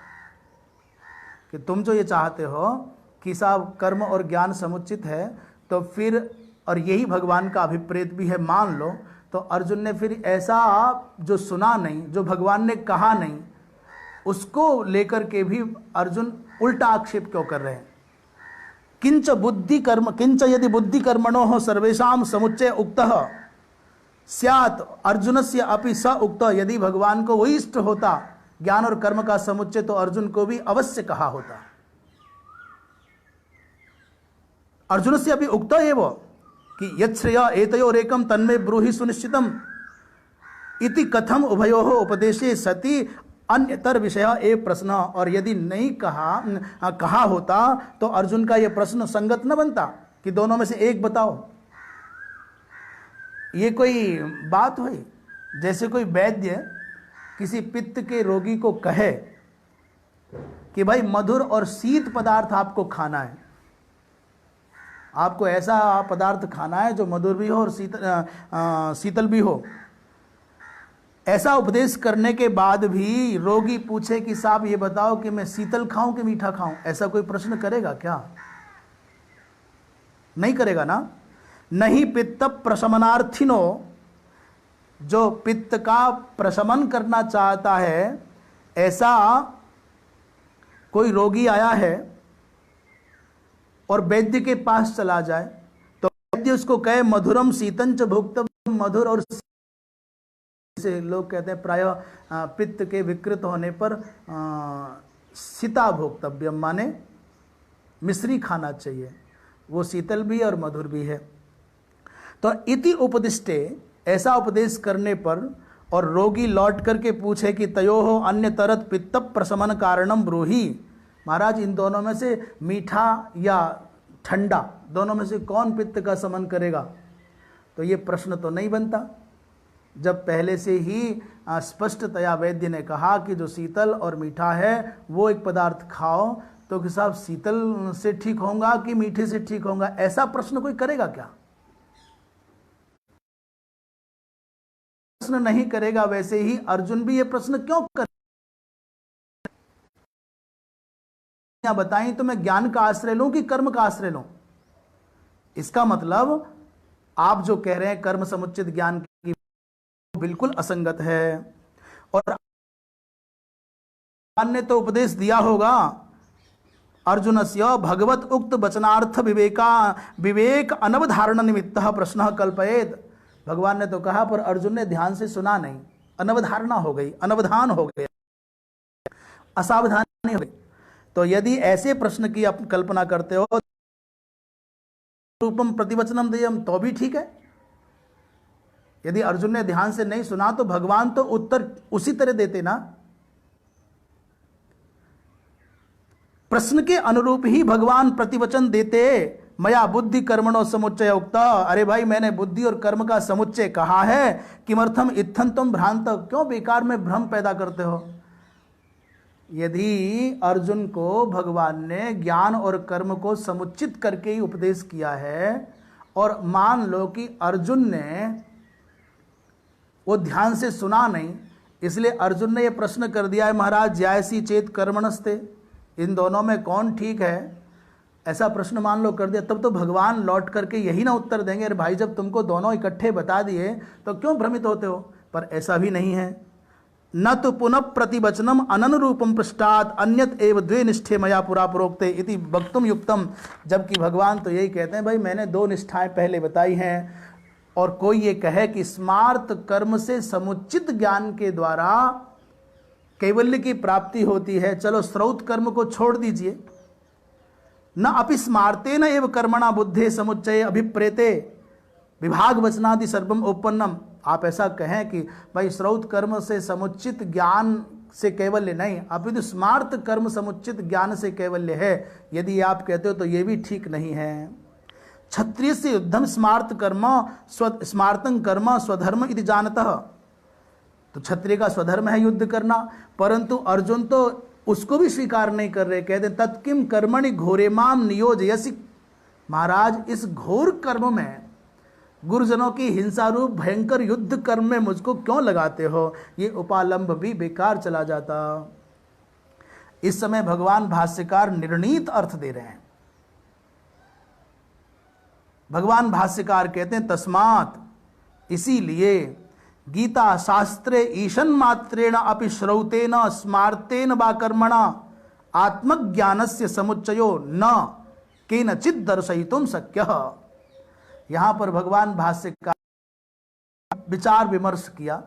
कि तुम जो ये चाहते हो कि साहब कर्म और ज्ञान समुचित है, तो फिर और यही भगवान का अभिप्रेत भी है मान लो, तो अर्जुन ने फिर ऐसा जो सुना नहीं, जो भगवान ने कहा नहीं, उसको लेकर के भी अर्जुन उल्टा आक्षेप क्यों कर रहे हैं। किंच बुद्धि कर्म किंच यदि बुद्धि कर्मणो हो सर्वेषां समुच्चय उक्तः स्यात् अर्जुनस्य अपि स उक्तः, यदि भगवान को वही इष्ट होता ज्ञान और कर्म का समुच्चय तो अर्जुन को भी अवश्य कहा होता। अर्जुनस्य अपि उक्तः एव कि यच्छ्रेय एतयोरेकं तन्मे ब्रूहि सुनिश्चितम् इति कथम उभयोः उपदेशे सति अन्यतर विषय एक प्रश्न। और यदि नहीं कहा होता तो अर्जुन का यह प्रश्न संगत न बनता कि दोनों में से एक बताओ। ये कोई बात हुई जैसे कोई वैद्य किसी पित्त के रोगी को कहे कि भाई मधुर और शीत पदार्थ आपको खाना है, आपको ऐसा पदार्थ खाना है जो मधुर भी हो और शीतल भी हो। ऐसा उपदेश करने के बाद भी रोगी पूछे कि साहब ये बताओ कि मैं शीतल खाऊं कि मीठा खाऊं, ऐसा कोई प्रश्न करेगा क्या? नहीं करेगा ना। नहीं पित्त प्रशमनार्थिनो, जो पित्त का प्रशमन करना चाहता है, ऐसा कोई रोगी आया है और वैद्य के पास चला जाए तो वैद्य उसको कहे मधुरम शीतंच भुक्तम, मधुर और से लोग कहते हैं प्राय पित्त के विकृत होने पर शीता भोक्तव्यम, माने मिश्री खाना चाहिए, वो शीतल भी और मधुर भी है। तो इति उपदिष्टे, ऐसा उपदेश करने पर और रोगी लौट करके पूछे कि तयोहो अन्य तरत पित्त प्रशमन कारणम ब्रूहि, महाराज इन दोनों में से मीठा या ठंडा दोनों में से कौन पित्त का शमन करेगा? तो ये प्रश्न तो नहीं बनता जब पहले से ही स्पष्टतया वैद्य ने कहा कि जो शीतल और मीठा है वो एक पदार्थ खाओ, तो कि साहब शीतल से ठीक होगा कि मीठे से ठीक होगा, ऐसा प्रश्न कोई करेगा क्या? प्रश्न नहीं करेगा। वैसे ही अर्जुन भी ये प्रश्न क्यों कर बताएं तो मैं ज्ञान का आश्रय लूं कि कर्म का आश्रय लूं? इसका मतलब आप जो कह रहे हैं कर्म समुचित ज्ञान की बिल्कुल असंगत है। और भगवान ने तो उपदेश दिया होगा अर्जुनस्य भगवत उक्त वचनार्थ विवेक अनवधारण निमित्त प्रश्न कल्पयेत। भगवान ने तो कहा पर अर्जुन ने ध्यान से सुना नहीं, अनवधारणा हो गई, अनवधान हो गया, असावधानी हो गई। तो यदि ऐसे प्रश्न की आप कल्पना करते हो रूपम प्रतिवचनम देयम तो भी ठीक है। यदि अर्जुन ने ध्यान से नहीं सुना तो भगवान तो उत्तर उसी तरह देते ना, प्रश्न के अनुरूप ही भगवान प्रतिवचन देते, मया बुद्धि कर्मणो समुच्चय उक्ता, अरे भाई मैंने बुद्धि और कर्म का समुच्चय कहा है। किमर्थम इत्थं तुम भ्रांत, क्यों बेकार में भ्रम पैदा करते हो। यदि अर्जुन को भगवान ने ज्ञान और कर्म को समुचित करके ही उपदेश किया है, और मान लो कि अर्जुन ने वो ध्यान से सुना नहीं, इसलिए अर्जुन ने ये प्रश्न कर दिया है, महाराज ज्यायसी चेत कर्मणस्ते, इन दोनों में कौन ठीक है, ऐसा प्रश्न मान लो कर दिया, तब तो भगवान लौट करके यही ना उत्तर देंगे, अरे भाई जब तुमको दोनों इकट्ठे बता दिए तो क्यों भ्रमित होते हो। पर ऐसा भी नहीं है। न तो पुनः प्रतिवचनम अननुरूपम पृष्ठात अन्यत एव द्वे निष्ठे मया पुरा प्रोक्ते इति वक्तुम युक्तम, जबकि भगवान तो यही कहते हैं, भाई मैंने दो निष्ठाएं पहले बताई हैं, और कोई ये कहे कि स्मार्त कर्म से समुचित ज्ञान के द्वारा कैवल्य की प्राप्ति होती है, चलो श्रौत कर्म को छोड़ दीजिए। न अपि स्मार्तेन एव कर्मणा बुद्धे समुच्चय अभिप्रेते विभाग वचनादि सर्वम उपन्नम, आप ऐसा कहें कि भाई श्रौत कर्म से समुचित ज्ञान से कैवल्य नहीं, अपितु स्मार्त कर्म समुचित ज्ञान से कैवल्य है, यदि आप कहते हो तो ये भी ठीक नहीं है। क्षत्रिय से युद्धम स्मार्त कर्म स्मार्तं कर्म स्वधर्म इति जानतः, तो क्षत्रिय का स्वधर्म है युद्ध करना, परंतु अर्जुन तो उसको भी स्वीकार नहीं कर रहे, कहते तत्किम कर्मणि घोरे माम नियोजयसि, महाराज इस घोर कर्म में, गुरुजनों की हिंसा रूप भयंकर युद्ध कर्म में मुझको क्यों लगाते हो, ये उपालंब भी बेकार चला जाता। इस समय भगवान भाष्यकार निर्णीत अर्थ दे रहे हैं। भगवान भाष्यकार कहते हैं तस्मात्, इसीलिए गीता शास्त्रे ईशन मात्रेण अपि श्रौतेन स्मार्तेन वा कर्मणा आत्मज्ञानस्य समुच्चयो न केनचित् दर्शयितुं शक्यः। यहाँ पर भगवान भाष्यकार विचार विमर्श किया।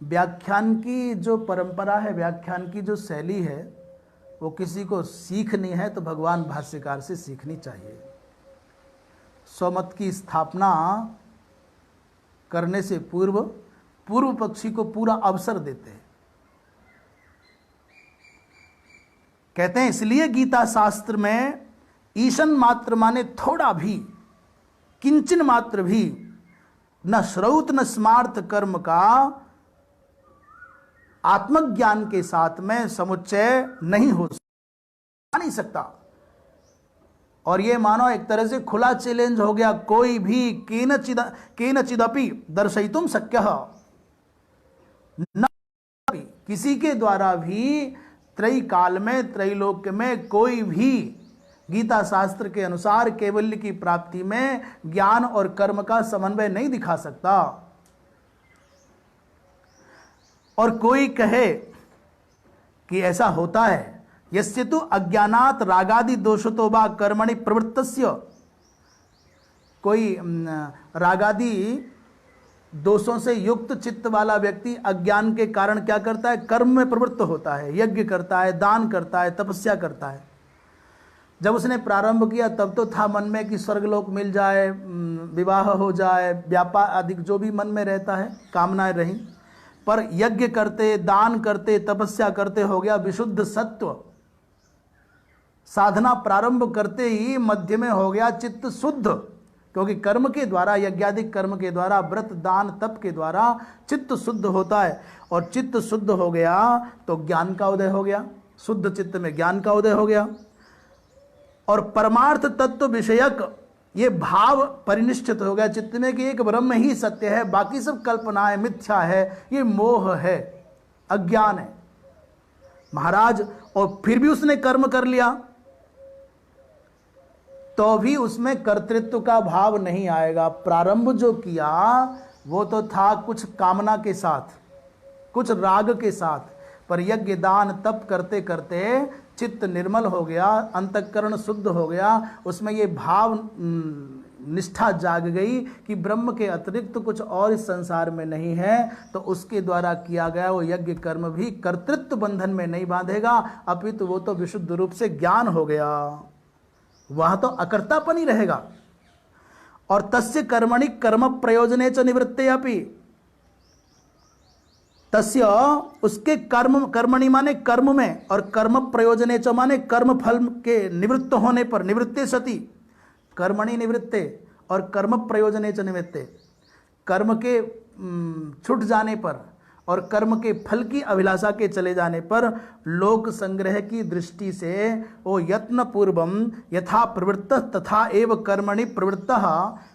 व्याख्यान की जो परंपरा है, व्याख्यान की जो शैली है, वो किसी को सीखनी है तो भगवान भाष्यकार से सीखनी चाहिए। स्वमत की स्थापना करने से पूर्व पक्षी को पूरा अवसर देते हैं। कहते हैं इसलिए गीता शास्त्र में ईशन मात्र माने थोड़ा भी, किंचन मात्र भी, न श्रौत न स्मार्त कर्म का आत्मज्ञान के साथ में समुच्चय नहीं हो नहीं सकता। और ये मानो एक तरह से खुला चैलेंज हो गया, कोई भी केनचिदपि दर्शयितुम शक्यः, न किसी के द्वारा भी त्रय काल में त्रैलोक्य में कोई भी गीता शास्त्र के अनुसार कैवल्य की प्राप्ति में ज्ञान और कर्म का समन्वय नहीं दिखा सकता। और कोई कहे कि ऐसा होता है, यस्य तु अज्ञानात रागादि दोषतो वा कर्मणि प्रवृत्तस्य, कोई रागादि दोषों से युक्त चित्त वाला व्यक्ति अज्ञान के कारण क्या करता है, कर्म में प्रवृत्त होता है, यज्ञ करता है, दान करता है, तपस्या करता है। जब उसने प्रारंभ किया तब तो था मन में कि स्वर्गलोक मिल जाए, विवाह हो जाए, व्यापार आदि जो भी मन में रहता है कामनाएं रहीं, पर यज्ञ करते, दान करते, तपस्या करते हो गया विशुद्ध सत्व। साधना प्रारंभ करते ही मध्य में हो गया चित्त शुद्ध, क्योंकि कर्म के द्वारा, यज्ञादिक कर्म के द्वारा, व्रत दान तप के द्वारा चित्त शुद्ध होता है। और चित्त शुद्ध हो गया तो ज्ञान का उदय हो गया, शुद्ध चित्त में ज्ञान का उदय हो गया। और परमार्थ तत्व विषयक ये भाव परिनिष्ठित हो गया चित्त में कि एक ब्रह्म ही सत्य है, बाकी सब कल्पना है, मिथ्या है, ये मोह है, अज्ञान है महाराज। और फिर भी उसने कर्म कर लिया तो भी उसमें कर्तृत्व का भाव नहीं आएगा। प्रारंभ जो किया वो तो था कुछ कामना के साथ, कुछ राग के साथ, पर यज्ञ दान तप करते करते चित्त निर्मल हो गया, अंतःकरण शुद्ध हो गया, उसमें ये भाव निष्ठा जाग गई कि ब्रह्म के अतिरिक्त कुछ और इस संसार में नहीं है। तो उसके द्वारा किया गया वो यज्ञ कर्म भी कर्तृत्व बंधन में नहीं बांधेगा, अपितु वो तो विशुद्ध रूप से ज्ञान हो गया, वह तो अकर्तापन ही रहेगा। और तस्य कर्मणि कर्म प्रयोजने च निवृत्ते अपि, तस्य उसके कर्म, कर्मणि माने कर्म में, और कर्म प्रयोजने च माने कर्म फल के निवृत्त होने पर, निवृत्ते सति कर्मणि निवृत्ते और कर्म प्रयोजने च निवृत्ते, कर्म के छूट जाने पर और कर्म के फल की अभिलाषा के चले जाने पर लोक संग्रह की दृष्टि से वो यत्न पूर्वम यथा प्रवृत्त तथा एव कर्मणि प्रवृत्त,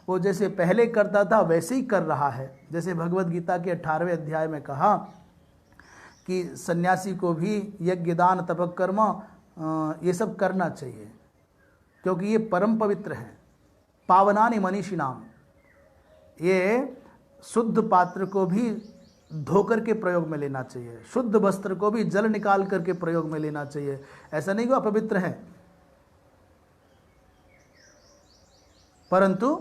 वो जैसे पहले करता था वैसे ही कर रहा है। जैसे भगवत गीता के 18वें अध्याय में कहा कि सन्यासी को भी यज्ञ दान तप कर्म ये सब करना चाहिए, क्योंकि ये परम पवित्र हैं। पावनानि मनीषिणाम, ये शुद्ध पात्र को भी धोकर के प्रयोग में लेना चाहिए, शुद्ध वस्त्र को भी जल निकाल करके प्रयोग में लेना चाहिए। ऐसा नहीं कि वह अपवित्र है, परंतु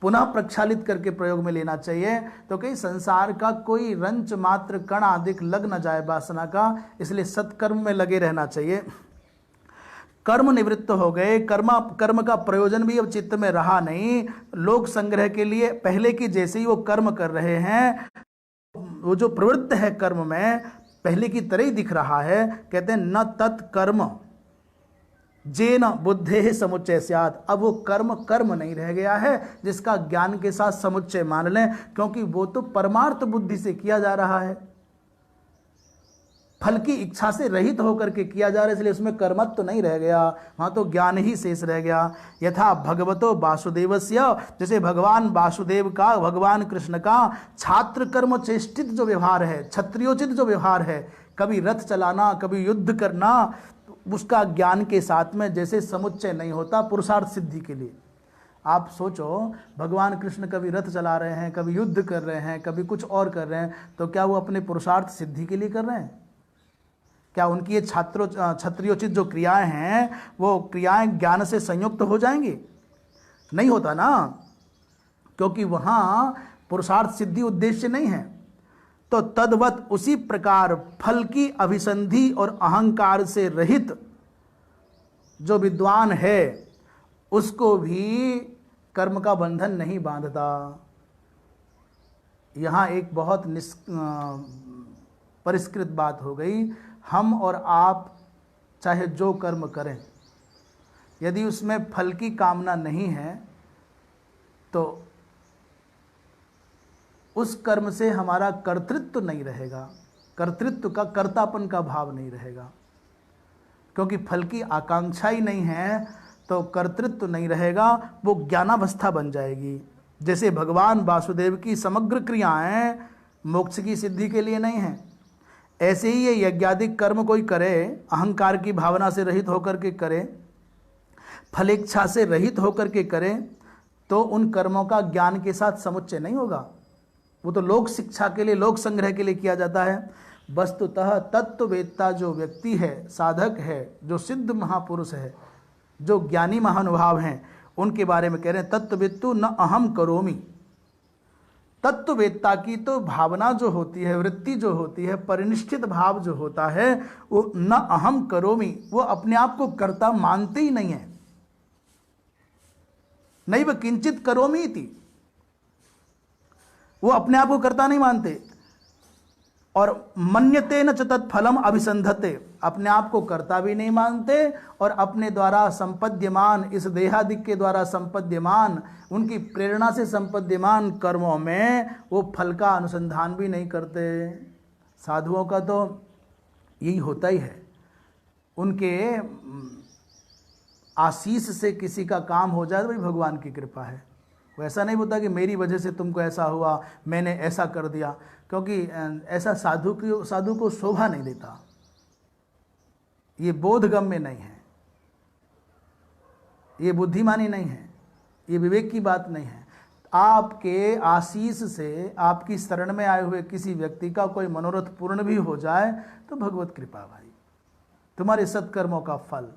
पुनः प्रक्षालित करके प्रयोग में लेना चाहिए। तो कहीं संसार का कोई रंच मात्र कण अधिक लग न जाए वासना का, इसलिए सत्कर्म में लगे रहना चाहिए। कर्म निवृत्त हो गए, कर्म का प्रयोजन भी अब चित्त में रहा नहीं। लोक संग्रह के लिए पहले की जैसे ही वो कर्म कर रहे हैं, वो जो प्रवृत्त है कर्म में पहले की तरह ही दिख रहा है। कहते हैं न तत्कर्म जेन बुद्धे समुच्चय स्यात्, अब वो कर्म नहीं रह गया है जिसका ज्ञान के साथ समुच्चय मान लें, क्योंकि वो तो परमार्थ बुद्धि से किया जा रहा है, फल की इच्छा से रहित होकर के किया जा रहा है, इसलिए उसमें कर्मत्व तो नहीं रह गया, वहां तो ज्ञान ही शेष रह गया। यथा भगवतो वासुदेवस्य, जैसे भगवान वासुदेव का, भगवान कृष्ण का छात्र कर्म चेष्टित जो व्यवहार है, क्षत्रियोचित जो व्यवहार है, कभी रथ चलाना कभी युद्ध करना, उसका ज्ञान के साथ में जैसे समुच्चय नहीं होता पुरुषार्थ सिद्धि के लिए। आप सोचो, भगवान कृष्ण कभी रथ चला रहे हैं, कभी युद्ध कर रहे हैं, कभी कुछ और कर रहे हैं, तो क्या वो अपने पुरुषार्थ सिद्धि के लिए कर रहे हैं? क्या उनकी ये क्षत्रियोचित जो क्रियाएं हैं वो क्रियाएं ज्ञान से संयुक्त हो जाएंगी? नहीं होता ना, क्योंकि वहां पुरुषार्थ सिद्धि उद्देश्य नहीं है। तो तद्वत उसी प्रकार फल की अभिसंधि और अहंकार से रहित जो विद्वान है उसको भी कर्म का बंधन नहीं बांधता। यहां एक बहुत परिष्कृत बात हो गई। हम और आप चाहे जो कर्म करें, यदि उसमें फल की कामना नहीं है तो उस कर्म से हमारा कर्तृत्व नहीं रहेगा, कर्तृत्व का कर्तापन का भाव नहीं रहेगा। क्योंकि फल की आकांक्षा ही नहीं है तो कर्तृत्व नहीं रहेगा, वो ज्ञानावस्था बन जाएगी। जैसे भगवान वासुदेव की समग्र क्रियाएं मोक्ष की सिद्धि के लिए नहीं हैं, ऐसे ही ये यज्ञादिक कर्म कोई करे, अहंकार की भावना से रहित होकर के करे, फलेच्छा से रहित होकर के करे, तो उन कर्मों का ज्ञान के साथ समुच्चय नहीं होगा। वो तो लोक शिक्षा के लिए, लोक संग्रह के लिए किया जाता है। वस्तुतः तत्ववेत्ता जो व्यक्ति है, साधक है, जो सिद्ध महापुरुष है, जो ज्ञानी महानुभाव हैं, उनके बारे में कह रहे हैं तत्ववेत्तु न अहम करोमि। तत्ववेत्ता की तो भावना जो होती है, वृत्ति जो होती है, परिनिष्ठित भाव जो होता है, वो न अहम करोमि, वो अपने आप को कर्ता मानते ही नहीं है। नहीं वह किंचित करोमि थी, वो अपने आप को कर्ता नहीं मानते। और मन्यते न च तत्फलम अभिसंधते, अपने आप को कर्ता भी नहीं मानते और अपने द्वारा संपद्यमान, इस देहादिक के द्वारा संपद्यमान, उनकी प्रेरणा से संपद्यमान कर्मों में वो फल का अनुसंधान भी नहीं करते। साधुओं का तो यही होता ही है, उनके आशीष से किसी का काम हो जाए तो भाई भगवान की कृपा है। वो ऐसा नहीं होता कि मेरी वजह से तुमको ऐसा हुआ, मैंने ऐसा कर दिया, क्योंकि ऐसा साधु को शोभा नहीं देता। ये बोधगम्य नहीं है, ये बुद्धिमानी नहीं है, ये विवेक की बात नहीं है। आपके आशीष से, आपकी शरण में आए हुए किसी व्यक्ति का कोई मनोरथ पूर्ण भी हो जाए तो भगवत कृपा भाई, तुम्हारे सत्कर्मों का फल।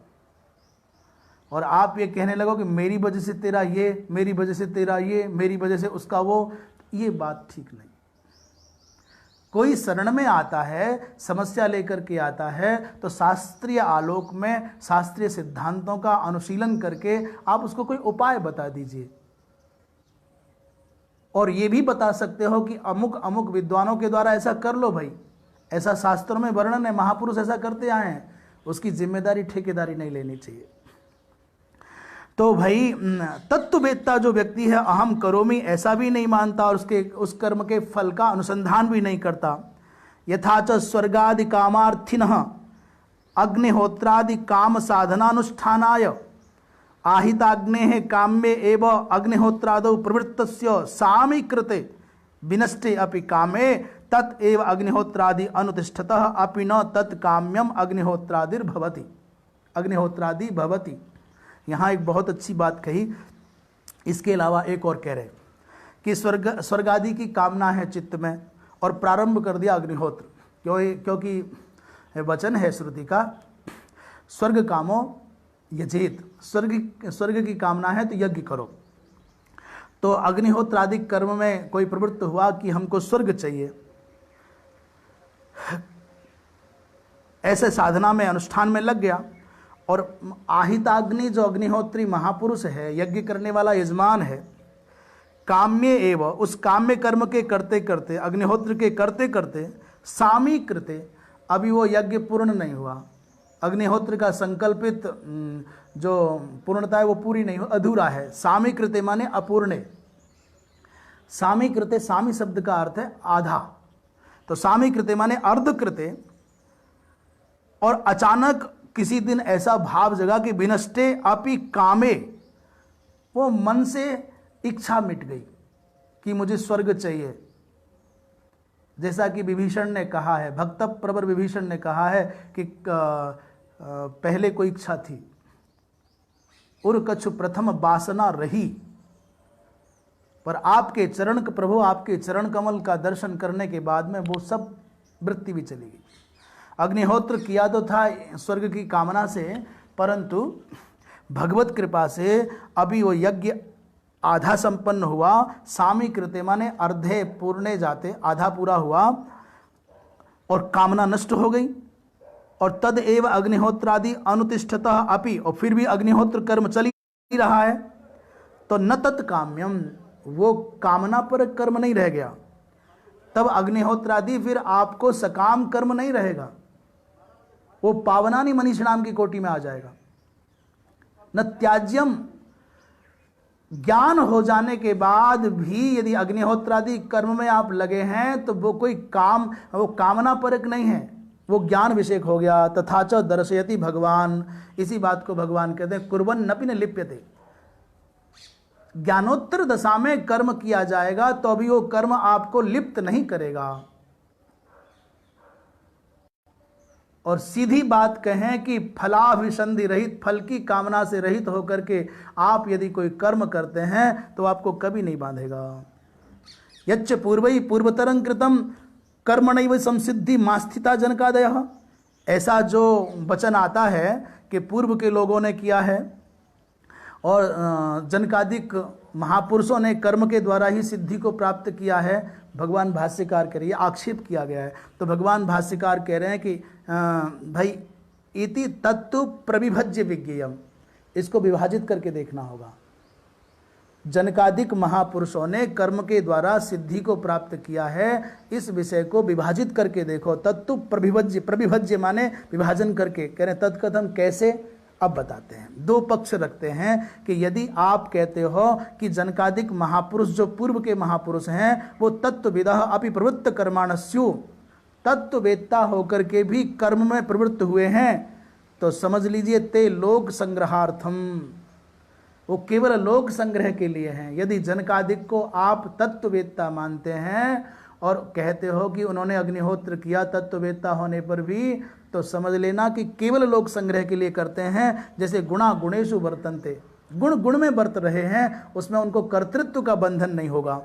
और आप ये कहने लगो कि मेरी वजह से तेरा ये, मेरी वजह से तेरा ये, मेरी वजह से उसका वो, ये बात ठीक नहीं। कोई शरण में आता है, समस्या लेकर के आता है, तो शास्त्रीय आलोक में, शास्त्रीय सिद्धांतों का अनुशीलन करके आप उसको कोई उपाय बता दीजिए। और ये भी बता सकते हो कि अमुक अमुक विद्वानों के द्वारा ऐसा कर लो भाई, ऐसा शास्त्रों में वर्णन है, महापुरुष ऐसा करते आए हैं, उसकी जिम्मेदारी ठेकेदारी नहीं लेनी चाहिए। तो भाई तत्ववेत्ता जो व्यक्ति है अहम करोमि ऐसा भी नहीं मानता और उस कर्म के फल का अनुसंधान भी नहीं करता। यथा च स्वर्गादि कामार्थिनः अग्निहोत्रादि काम साधनानुष्ठानाय आहिताग्नेः काम्ये एव अग्निहोत्रादौ प्रवृत्तस्य सामीकृते विनष्टे अपि कामे तत् एव अग्निहोत्रादि अनुतिष्ठतः अपि न तत् काम्यम अग्निहोत्रादिर्भवति अग्निहोत्रादि भवति। यहाँ एक बहुत अच्छी बात कही। इसके अलावा एक और कह रहे कि स्वर्ग आदि की कामना है चित्त में और प्रारंभ कर दिया अग्निहोत्र, क्योंकि वचन है श्रुति का स्वर्ग कामो यजेत, स्वर्ग की कामना है तो यज्ञ करो। तो अग्निहोत्र आदि कर्म में कोई प्रवृत्त हुआ कि हमको स्वर्ग चाहिए, ऐसे साधना में अनुष्ठान में लग गया और आहिताग्नि जो अग्निहोत्री महापुरुष है, यज्ञ करने वाला यजमान है, काम्य एव उस काम्य कर्म के करते करते अग्निहोत्र के करते करते सामी कृते अभी वो यज्ञ पूर्ण नहीं हुआ, अग्निहोत्र का संकल्पित जो पूर्णता है वो पूरी नहीं हुई, अधूरा है। सामी कृते माने अपूर्णे, सामी कृते सामी शब्द का अर्थ है आधा, तो सामी कृते माने अर्ध कृते। और अचानक किसी दिन ऐसा भाव जगा कि विनष्टे अपि कामे, वो मन से इच्छा मिट गई कि मुझे स्वर्ग चाहिए। जैसा कि विभीषण ने कहा है, भक्त प्रवर विभीषण ने कहा है कि पहले कोई इच्छा थी, उर कछु प्रथम वासना रही, पर आपके चरण प्रभु आपके चरण कमल का दर्शन करने के बाद में वो सब वृत्ति भी चली गई। अग्निहोत्र किया तो था स्वर्ग की कामना से, परंतु भगवत कृपा से अभी वो यज्ञ आधा संपन्न हुआ, सामी कृते माने अर्धे पूर्णे जाते, आधा पूरा हुआ और कामना नष्ट हो गई। और तद एव अग्निहोत्रादि अनुतिष्ठतः अपि, और फिर भी अग्निहोत्र कर्म चल ही रहा है, तो न तत्काम्यम, वो कामना पर कर्म नहीं रह गया, तब अग्निहोत्रादि फिर आपको सकाम कर्म नहीं रहेगा, वो पावनानि मनीषिणाम की कोटि में आ जाएगा। न त्याज्यम, ज्ञान हो जाने के बाद भी यदि अग्निहोत्रादि कर्म में आप लगे हैं तो वो कोई काम, वो कामना परक नहीं है, वो ज्ञान विषयक हो गया। तथा च दर्शयति भगवान, इसी बात को भगवान कहते हैं कुर्बन नपि न लिप्यते। ज्ञानोत्तर दशा में कर्म किया जाएगा तो भी वो कर्म आपको लिप्त नहीं करेगा। और सीधी बात कहें कि फलाभिसंधि रहित, फल की कामना से रहित होकर के आप यदि कोई कर्म करते हैं तो आपको कभी नहीं बांधेगा। यच्च पूर्वई पूर्वतरं कृतम कर्मणैव संसिद्धि मास्थिता जनकादयः, ऐसा जो वचन आता है कि पूर्व के लोगों ने किया है और जनकादिक महापुरुषों ने कर्म के द्वारा ही सिद्धि को प्राप्त किया है, भगवान भाष्यकार कह रही है, आक्षेप किया गया है। तो भगवान भाष्यकार कह रहे हैं कि भाई इति तत्व प्रविभज्य विज्ञेयम, इसको विभाजित करके देखना होगा। जनकादिक महापुरुषों ने कर्म के द्वारा सिद्धि को प्राप्त किया है, इस विषय को विभाजित करके देखो। तत्व प्रविभज्य, प्रविभज्य माने विभाजन करके, कह रहे हैं तत्कथम कैसे, अब बताते हैं। दो पक्ष रखते हैं कि यदि आप कहते हो कि जनकादिक महापुरुष जो पूर्व के महापुरुष हैं वो तत्वविदः अपि प्रवृत्त कर्माणस्यु, तत्ववेत्ता होकर के भी कर्म में प्रवृत्त हुए हैं, तो समझ लीजिए ते लोक संग्रहार्थम, वो केवल लोक संग्रह के लिए हैं। यदि जनकादिक को आप तत्ववेत्ता मानते हैं और कहते हो कि उन्होंने अग्निहोत्र किया तत्ववेत्ता होने पर भी, तो समझ लेना कि केवल लोक संग्रह के लिए करते हैं। जैसे गुणा गुणेषु वर्तन्ते, गुण गुण में बरत रहे हैं, उसमें उनको कर्तृत्व का बंधन नहीं होगा।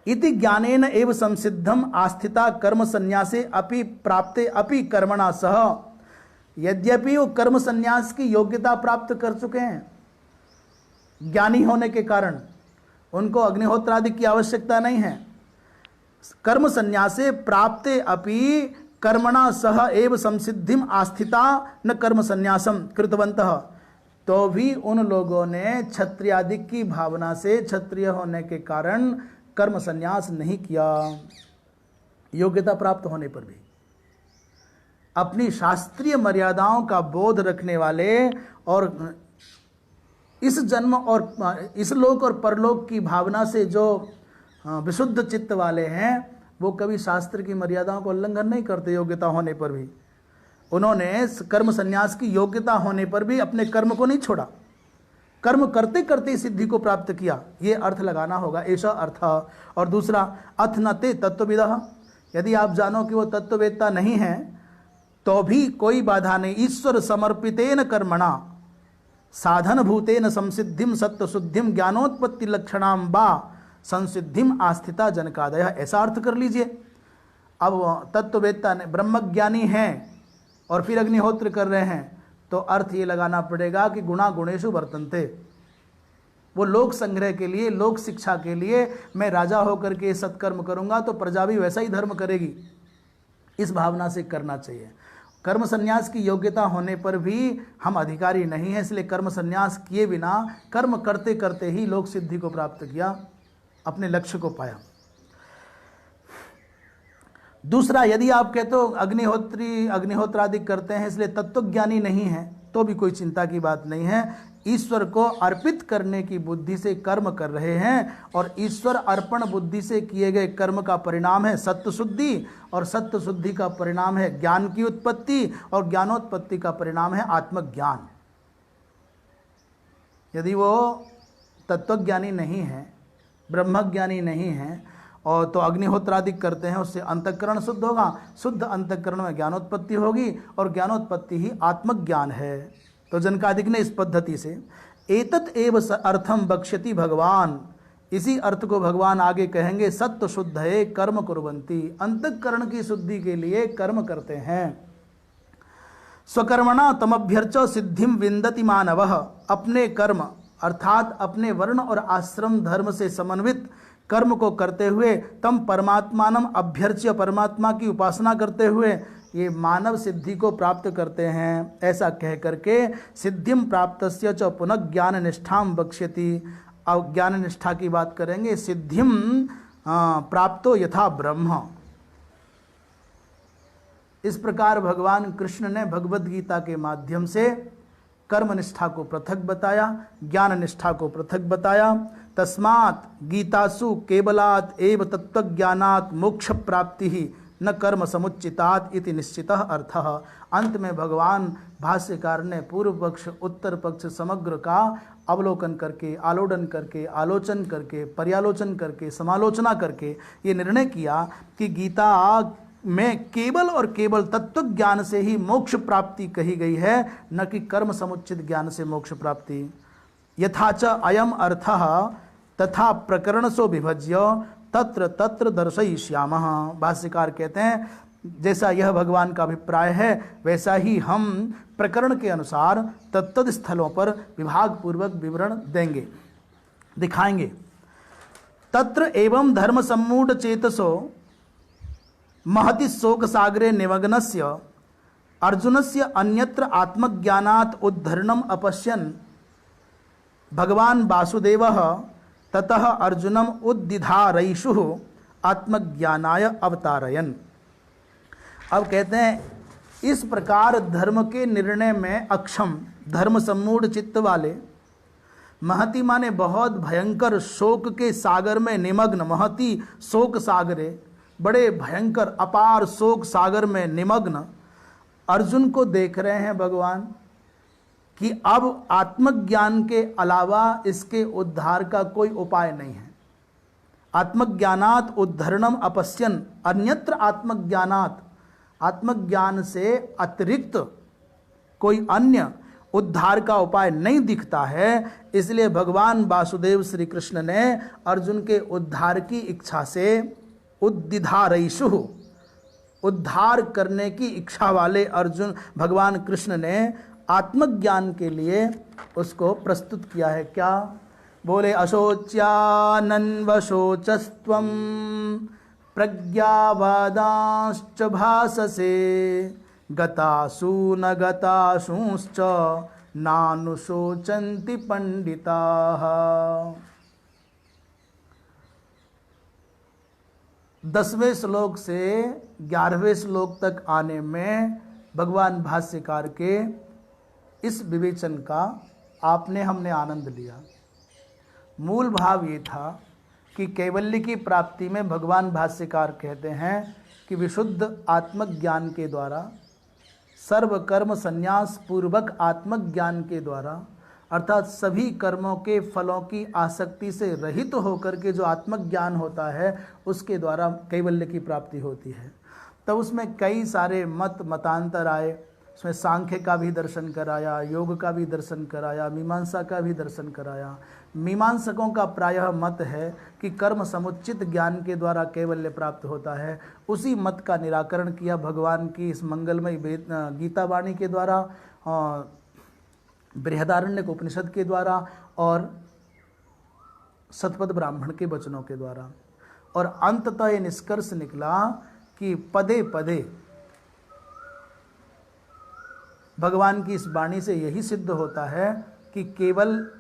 इति ज्ञानेन एव संसिद्धम आस्थिता कर्म संन्यासे अपि प्राप्ते अपि कर्मणा सह, यद्यपि वो कर्म संन्यास की योग्यता प्राप्त कर चुके हैं, ज्ञानी होने के कारण उनको अग्निहोत्र आदि की आवश्यकता नहीं है। कर्म संन्यासे प्राप्ते अपि कर्मणा सह एव संसिद्धिम आस्थिता न कर्म संन्यासम कृतवन्तः, तो भी उन लोगों ने क्षत्रियादिक की भावना से क्षत्रिय होने के कारण कर्म संन्यास नहीं किया, योग्यता प्राप्त होने पर भी। अपनी शास्त्रीय मर्यादाओं का बोध रखने वाले और इस जन्म और इस लोक और परलोक की भावना से जो विशुद्ध चित्त वाले हैं वो कभी शास्त्र की मर्यादाओं को उल्लंघन नहीं करते। योग्यता होने पर भी उन्होंने कर्म संन्यास की योग्यता होने पर भी अपने कर्म को नहीं छोड़ा, कर्म करते करते सिद्धि को प्राप्त किया। ये अर्थ लगाना होगा, ऐसा अर्थ। और दूसरा, अथ न ते तत्वविदः, यदि आप जानो कि वो तत्ववेत्ता नहीं है तो भी कोई बाधा नहीं। ईश्वर समर्पितेन कर्मणा साधन भूतेन संसिद्धिम सत्व शुद्धिम ज्ञानोत्पत्ति लक्षणाम बा संसिद्धिम आस्थिता जनकादय, ऐसा अर्थ कर लीजिए। अब तत्ववेत्ता ने ब्रह्मज्ञानी हैं और फिर अग्निहोत्र कर रहे हैं तो अर्थ ये लगाना पड़ेगा कि गुणा गुणेषु वर्तन्ते, वो लोक संग्रह के लिए, लोक शिक्षा के लिए मैं राजा होकर के सत्कर्म करूंगा तो प्रजा भी वैसा ही धर्म करेगी, इस भावना से करना चाहिए। कर्म संन्यास की योग्यता होने पर भी हम अधिकारी नहीं हैं, इसलिए कर्म संन्यास किए बिना कर्म करते करते ही लोक सिद्धि को प्राप्त किया, अपने लक्ष्य को पाया। दूसरा, यदि आप कहते हो अग्निहोत्रादि करते हैं इसलिए तत्वज्ञानी नहीं है तो भी कोई चिंता की बात नहीं है। ईश्वर को अर्पित करने की बुद्धि से कर्म कर रहे हैं और ईश्वर अर्पण बुद्धि से किए गए कर्म का परिणाम है सत्व शुद्धि, और सत्व शुद्धि का परिणाम है ज्ञान की उत्पत्ति, और ज्ञानोत्पत्ति का परिणाम है आत्मज्ञान। यदि वो तत्वज्ञानी नहीं है, ब्रह्मज्ञानी नहीं है और तो अग्निहोत्रादि करते हैं, उससे अंतःकरण शुद्ध होगा, शुद्ध अंतःकरण में ज्ञानोत्पत्ति होगी और ज्ञानोत्पत्ति ही आत्मज्ञान है। तो जनकादिक ने इस पद्धति से एतत् एव अर्थम बक्ष्यति भगवान, इसी अर्थ को भगवान आगे कहेंगे, सत्व शुद्ध है कर्म कुर्वन्ति, अंतःकरण की शुद्धि के लिए कर्म करते हैं। स्वकर्मणा तमभ्यर्च सिद्धिम विन्दति मानवः, अपने कर्म अर्थात अपने वर्ण और आश्रम धर्म से समन्वित कर्म को करते हुए तम परमात्मानम अभ्यर्च्य, परमात्मा की उपासना करते हुए ये मानव सिद्धि को प्राप्त करते हैं। ऐसा कह करके सिद्धिम प्राप्तस्य च पुनः ज्ञान निष्ठाम बक्ष्यति, अब ज्ञान निष्ठा की बात करेंगे। सिद्धिम प्राप्तो यथा ब्रह्म, इस प्रकार भगवान कृष्ण ने भगवद गीता के माध्यम से कर्म निष्ठा को पृथक बताया, ज्ञान निष्ठा को पृथक बताया। तस्मात् गीतासु केवलात् एव तत्वज्ञानात् मोक्ष प्राप्ति ही न कर्म समुच्चितात् इति निश्चितः अर्थः। अंत में भगवान भाष्यकार ने पूर्व पक्ष उत्तर पक्ष समग्र का अवलोकन करके, आलोडन करके, आलोचन करके, पर्यालोचन करके, समालोचना करके ये निर्णय किया कि गीता में केवल और केवल तत्व ज्ञान से ही मोक्ष प्राप्ति कही गई है, न कि कर्म समुच्चित ज्ञान से मोक्ष प्राप्ति। यथाच अयम अर्थः तथा प्रकरणसो विभज्य तत्र तत्र दर्शयिष्यामः। भाष्यकार कहते हैं जैसा यह भगवान का अभिप्राय है वैसा ही हम प्रकरण के अनुसार तत्तद स्थलों पर विभाग पूर्वक विवरण देंगे, दिखाएंगे। तत्र एवं धर्म सम्मूढ़ चेतसो महति शोक सागरे निमग्नस्य अर्जुनस्य अन्यत्र आत्मज्ञानात् उद्धरणम अपश्यन् भगवान वासुदेवः ततः अर्जुनम उद्दिधारयिषुः आत्मज्ञानाय अवतारयन्। अब कहते हैं इस प्रकार धर्म के निर्णय में अक्षम, धर्म सम्मूढ़ चित्त वाले, महति माने बहुत भयंकर शोक के सागर में निमग्न, महति शोक सागरे, बड़े भयंकर अपार शोक सागर में निमग्न अर्जुन को देख रहे हैं भगवान कि अब आत्मज्ञान के अलावा इसके उद्धार का कोई उपाय नहीं है। आत्मज्ञानात् उद्धरणम अपश्यन, अन्यत्र आत्मज्ञानात्, आत्मज्ञान से अतिरिक्त कोई अन्य उद्धार का उपाय नहीं दिखता है। इसलिए भगवान वासुदेव श्री कृष्ण ने अर्जुन के उद्धार की इच्छा से उद्दिधारयिषुः, उद्धार करने की इच्छा वाले अर्जुन भगवान कृष्ण ने आत्मज्ञान के लिए उसको प्रस्तुत किया है। क्या बोले? अशोच्यानन्वशोचस्त्वं प्रज्ञावादांश्च भाससे गतासु न गतासूंश्च नानुशोचन्ति पंडिताः। 10वें श्लोक से 11वें श्लोक तक आने में भगवान भाष्यकार के इस विवेचन का आपने हमने आनंद लिया। मूल भाव ये था कि कैवल्य की प्राप्ति में भगवान भाष्यकार कहते हैं कि विशुद्ध आत्मज्ञान के द्वारा, सर्व कर्म संन्यास पूर्वक आत्मज्ञान के द्वारा, अर्थात सभी कर्मों के फलों की आसक्ति से रहित होकर के जो आत्मज्ञान होता है उसके द्वारा कैवल्य की प्राप्ति होती है। तब उसमें कई सारे मतांतर आए, उसमें सांख्य का भी दर्शन कराया, योग का भी दर्शन कराया, मीमांसा का भी दर्शन कराया। मीमांसकों का प्रायः मत है कि कर्म समुचित ज्ञान के द्वारा कैवल्य प्राप्त होता है। उसी मत का निराकरण किया भगवान की इस मंगलमय गीता वाणी के द्वारा, बृहदारण्यक उपनिषद के द्वारा और शतपथ ब्राह्मण के वचनों के द्वारा। और अंततः ये निष्कर्ष निकला कि पदे पदे भगवान की इस वाणी से यही सिद्ध होता है कि केवल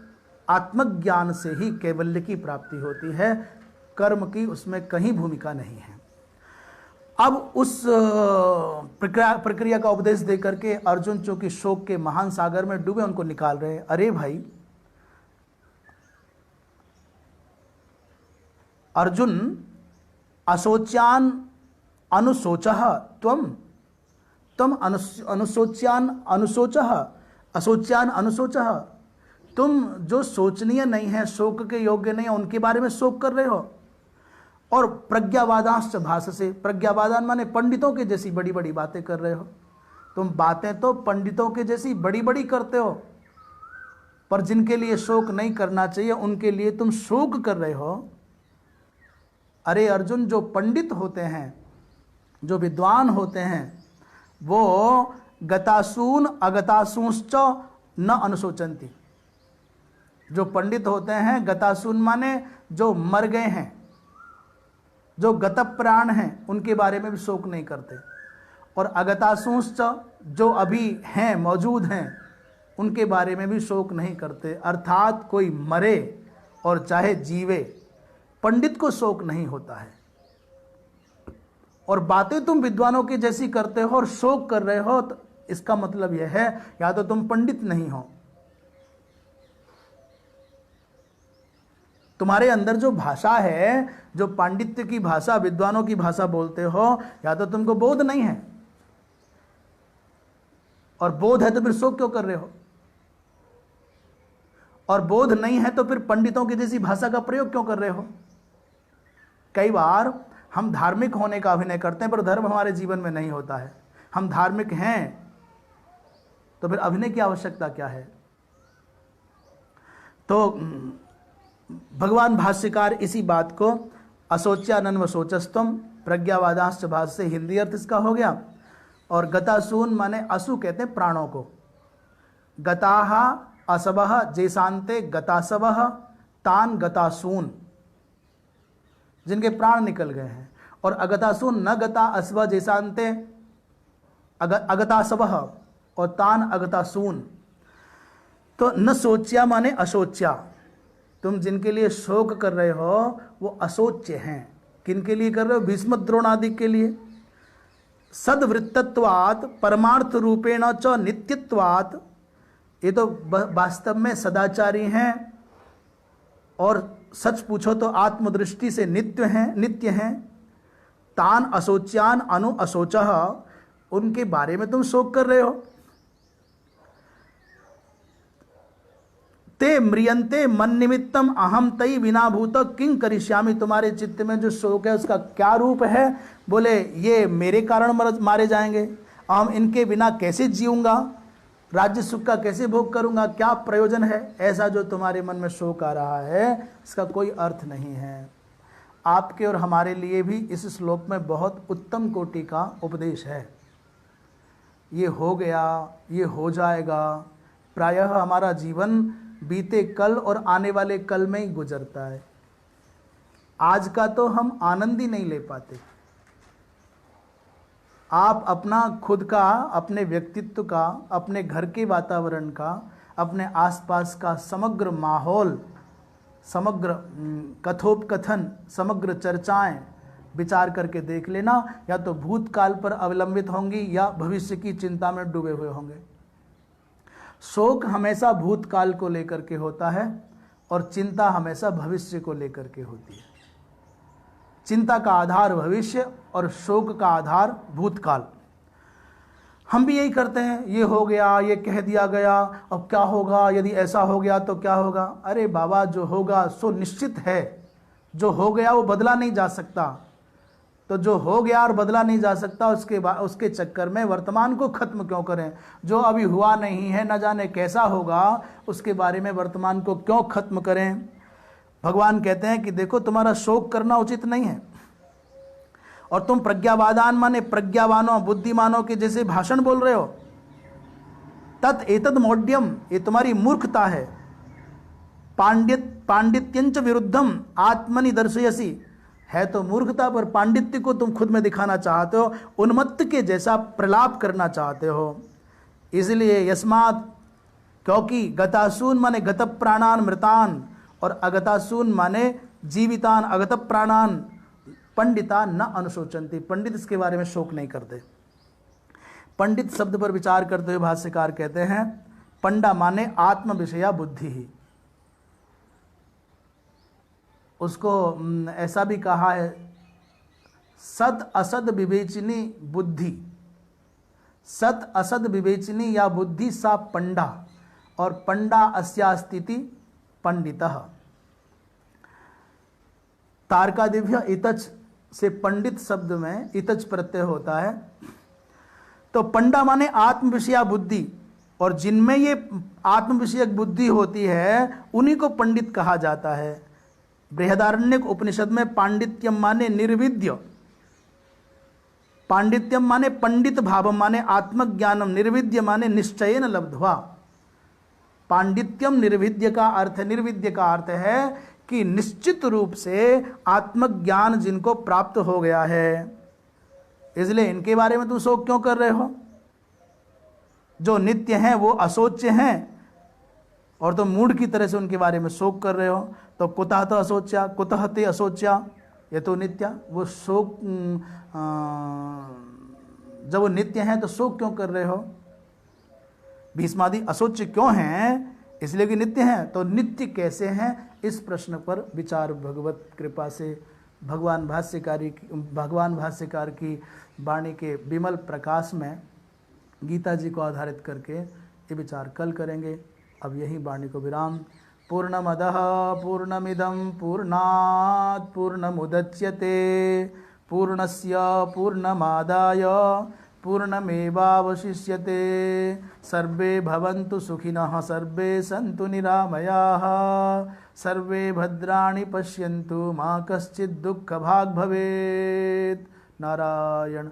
आत्मज्ञान से ही कैवल्य की प्राप्ति होती है, कर्म की उसमें कहीं भूमिका नहीं है। अब उस प्रक्रिया का उपदेश देकर के अर्जुन चूंकि शोक के महान सागर में डूबे, उनको निकाल रहे हैं। अरे भाई अर्जुन, अशोच्यान अनुशोचः तुम अनुशोच्यान अनुशोचः अशोच्यान अनुशोचः, तुम जो शोचनीय नहीं है, शोक के योग्य नहीं है, उनके बारे में शोक कर रहे हो। और प्रज्ञावादांश्च भाषसे, प्रज्ञावादान माने पंडितों के जैसी बड़ी बड़ी बातें कर रहे हो। तुम बातें तो पंडितों के जैसी बड़ी बड़ी करते हो, पर जिनके लिए शोक नहीं करना चाहिए उनके लिए तुम शोक कर रहे हो। अरे अर्जुन, जो पंडित होते हैं, जो विद्वान होते हैं, वो गतासून अगतासूंश्च न अनुशोचन्ति। जो पंडित होते हैं, गतासून माने जो मर गए हैं, जो गत प्राण हैं, उनके बारे में भी शोक नहीं करते। और अगतासूंश्च, जो अभी हैं, मौजूद हैं, उनके बारे में भी शोक नहीं करते। अर्थात कोई मरे और चाहे जीवे, पंडित को शोक नहीं होता है। और बातें तुम विद्वानों की जैसी करते हो और शोक कर रहे हो, तो इसका मतलब यह है या तो तुम पंडित नहीं हो, तुम्हारे अंदर जो भाषा है, जो पांडित्य की भाषा, विद्वानों की भाषा बोलते हो, या तो तुमको बोध नहीं है, और बोध है तो फिर शोक क्यों कर रहे हो, और बोध नहीं है तो फिर पंडितों की जैसी भाषा का प्रयोग क्यों कर रहे हो। कई बार हम धार्मिक होने का अभिनय करते हैं, पर धर्म हमारे जीवन में नहीं होता है। हम धार्मिक हैं तो फिर अभिनय की आवश्यकता क्या है। तो भगवान भाष्यकार इसी बात को अशोच्यानन्व शोचस्तम प्रज्ञावादांश्च भाष्य से हिंदी अर्थ इसका हो गया। और गतासून माने असु कहते हैं प्राणों को। गताह असवः जैसान्ते गतासवः तान गतासून, जिनके प्राण निकल गए हैं। और अगतासून न गता असव जैसान्ते अगतासवः और तान अगतासून। तो न सोच्या माने अशोच्या, तुम जिनके लिए शोक कर रहे हो वो अशोच्य हैं। किनके लिए कर रहे हो? भीष्म द्रोण आदि के लिए। सद्वृत्तत्वात् परमार्थ रूपेण च नित्यत्वात्, ये तो वास्तव में सदाचारी हैं और सच पूछो तो आत्मदृष्टि से नित्य हैं। तान अशोच्यान अनु अशोचः, उनके बारे में तुम शोक कर रहे हो। ते म्रियंते मन निमित्तम अहम तई विना भूत किंग करिष्यामि, तुम्हारे चित्त में जो शोक है उसका क्या रूप है? बोले ये मेरे कारण मारे जाएंगे, हम इनके बिना कैसे जीऊंगा, राज्य सुख का कैसे भोग करूंगा, क्या प्रयोजन है? ऐसा जो तुम्हारे मन में शोक आ रहा है इसका कोई अर्थ नहीं है। आपके और हमारे लिए भी इस श्लोक में बहुत उत्तम कोटि का उपदेश है। ये हो गया, ये हो जाएगा, प्रायः हमारा जीवन बीते कल और आने वाले कल में ही गुजरता है। आज का तो हम आनंद ही नहीं ले पाते। आप अपना खुद का, अपने व्यक्तित्व का, अपने घर के वातावरण का, अपने आसपास का समग्र माहौल, समग्र कथोपकथन, समग्र चर्चाएं विचार करके देख लेना। या तो भूतकाल पर अवलंबित होंगी या भविष्य की चिंता में डूबे हुए होंगे। शोक हमेशा भूतकाल को लेकर के होता है और चिंता हमेशा भविष्य को लेकर के होती है। चिंता का आधार भविष्य और शोक का आधार भूतकाल। हम भी यही करते हैं, ये हो गया, ये कह दिया गया, अब क्या होगा, यदि ऐसा हो गया तो क्या होगा। अरे बाबा, जो होगा सो निश्चित है, जो हो गया वो बदला नहीं जा सकता। तो जो हो गया और बदला नहीं जा सकता, उसके चक्कर में वर्तमान को खत्म क्यों करें। जो अभी हुआ नहीं है, न जाने कैसा होगा, उसके बारे में वर्तमान को क्यों खत्म करें। भगवान कहते हैं कि देखो, तुम्हारा शोक करना उचित नहीं है और तुम प्रज्ञावादान माने प्रज्ञावानों बुद्धिमानों के जैसे भाषण बोल रहे हो। तत् एतद मौढ़्यम, ये तुम्हारी मूर्खता है। पांडित्यंच विरुद्धम आत्मनि दर्शयसी, है तो मूर्खता, पर पांडित्य को तुम खुद में दिखाना चाहते हो, उन्मत्त के जैसा प्रलाप करना चाहते हो। इसलिए यस्मात्, क्योंकि गतासून माने गत प्राणान मृतान और अगतासून माने जीवितान अगत प्राणान पंडिता न अनुशोचंती, पंडित इसके बारे में शोक नहीं करते। पंडित शब्द पर विचार करते हुए भाष्यकार कहते हैं, पंडा माने आत्म विषया बुद्धि ही। उसको ऐसा भी कहा है, सत असद विवेचनी बुद्धि, सत असद विवेचनी या बुद्धि सा पंडा, और पंडा अस्यास्तिति पंडितः। तार्कादिव्य इतच से पंडित शब्द में इतच प्रत्यय होता है। तो पंडा माने आत्म विषया बुद्धि, और जिनमें ये आत्म विषयक बुद्धि होती है उन्हीं को पंडित कहा जाता है। बृहदारण्यक उपनिषद में पांडित्यम माने निर्विद्य, पांडित्यम माने पंडित भावम माने आत्मज्ञानम, निर्विद्य माने निश्चयेन लब्ध्वा। पांडित्यम निर्विद्य का अर्थ, निर्विद्य का अर्थ है कि निश्चित रूप से आत्मज्ञान जिनको प्राप्त हो गया है। इसलिए इनके बारे में तुम शोक क्यों कर रहे हो। जो नित्य हैं वो अशोच्य हैं और तुम मूढ़ की तरह से उनके बारे में शोक कर रहे हो। तो कुतः तो अशोच्या, कुतः ते अशोच्या, ये तो नित्य, वो शोक, जब वो नित्य हैं तो शोक क्यों कर रहे हो। भीष्मादि अशोच्य क्यों हैं, इसलिए कि नित्य हैं। तो नित्य कैसे हैं, इस प्रश्न पर विचार भगवत कृपा से भगवान भाष्यकार की वाणी के विमल प्रकाश में गीता जी को आधारित करके ये विचार कल करेंगे। अब यही वाणी को विराम। पूर्णमदः पूर्णमिदं पूर्णात् पूर्णमुदच्यते पूर्णस्य पूर्णमादाय पूर्णमेवावशिष्यते। सर्वे भवन्तु सुखिनः, सर्वे सन्तु निरामयाः, सर्वे भद्राणि पश्यन्तु, मा कश्चित् दुःखभाग् भवेत्। नारायण।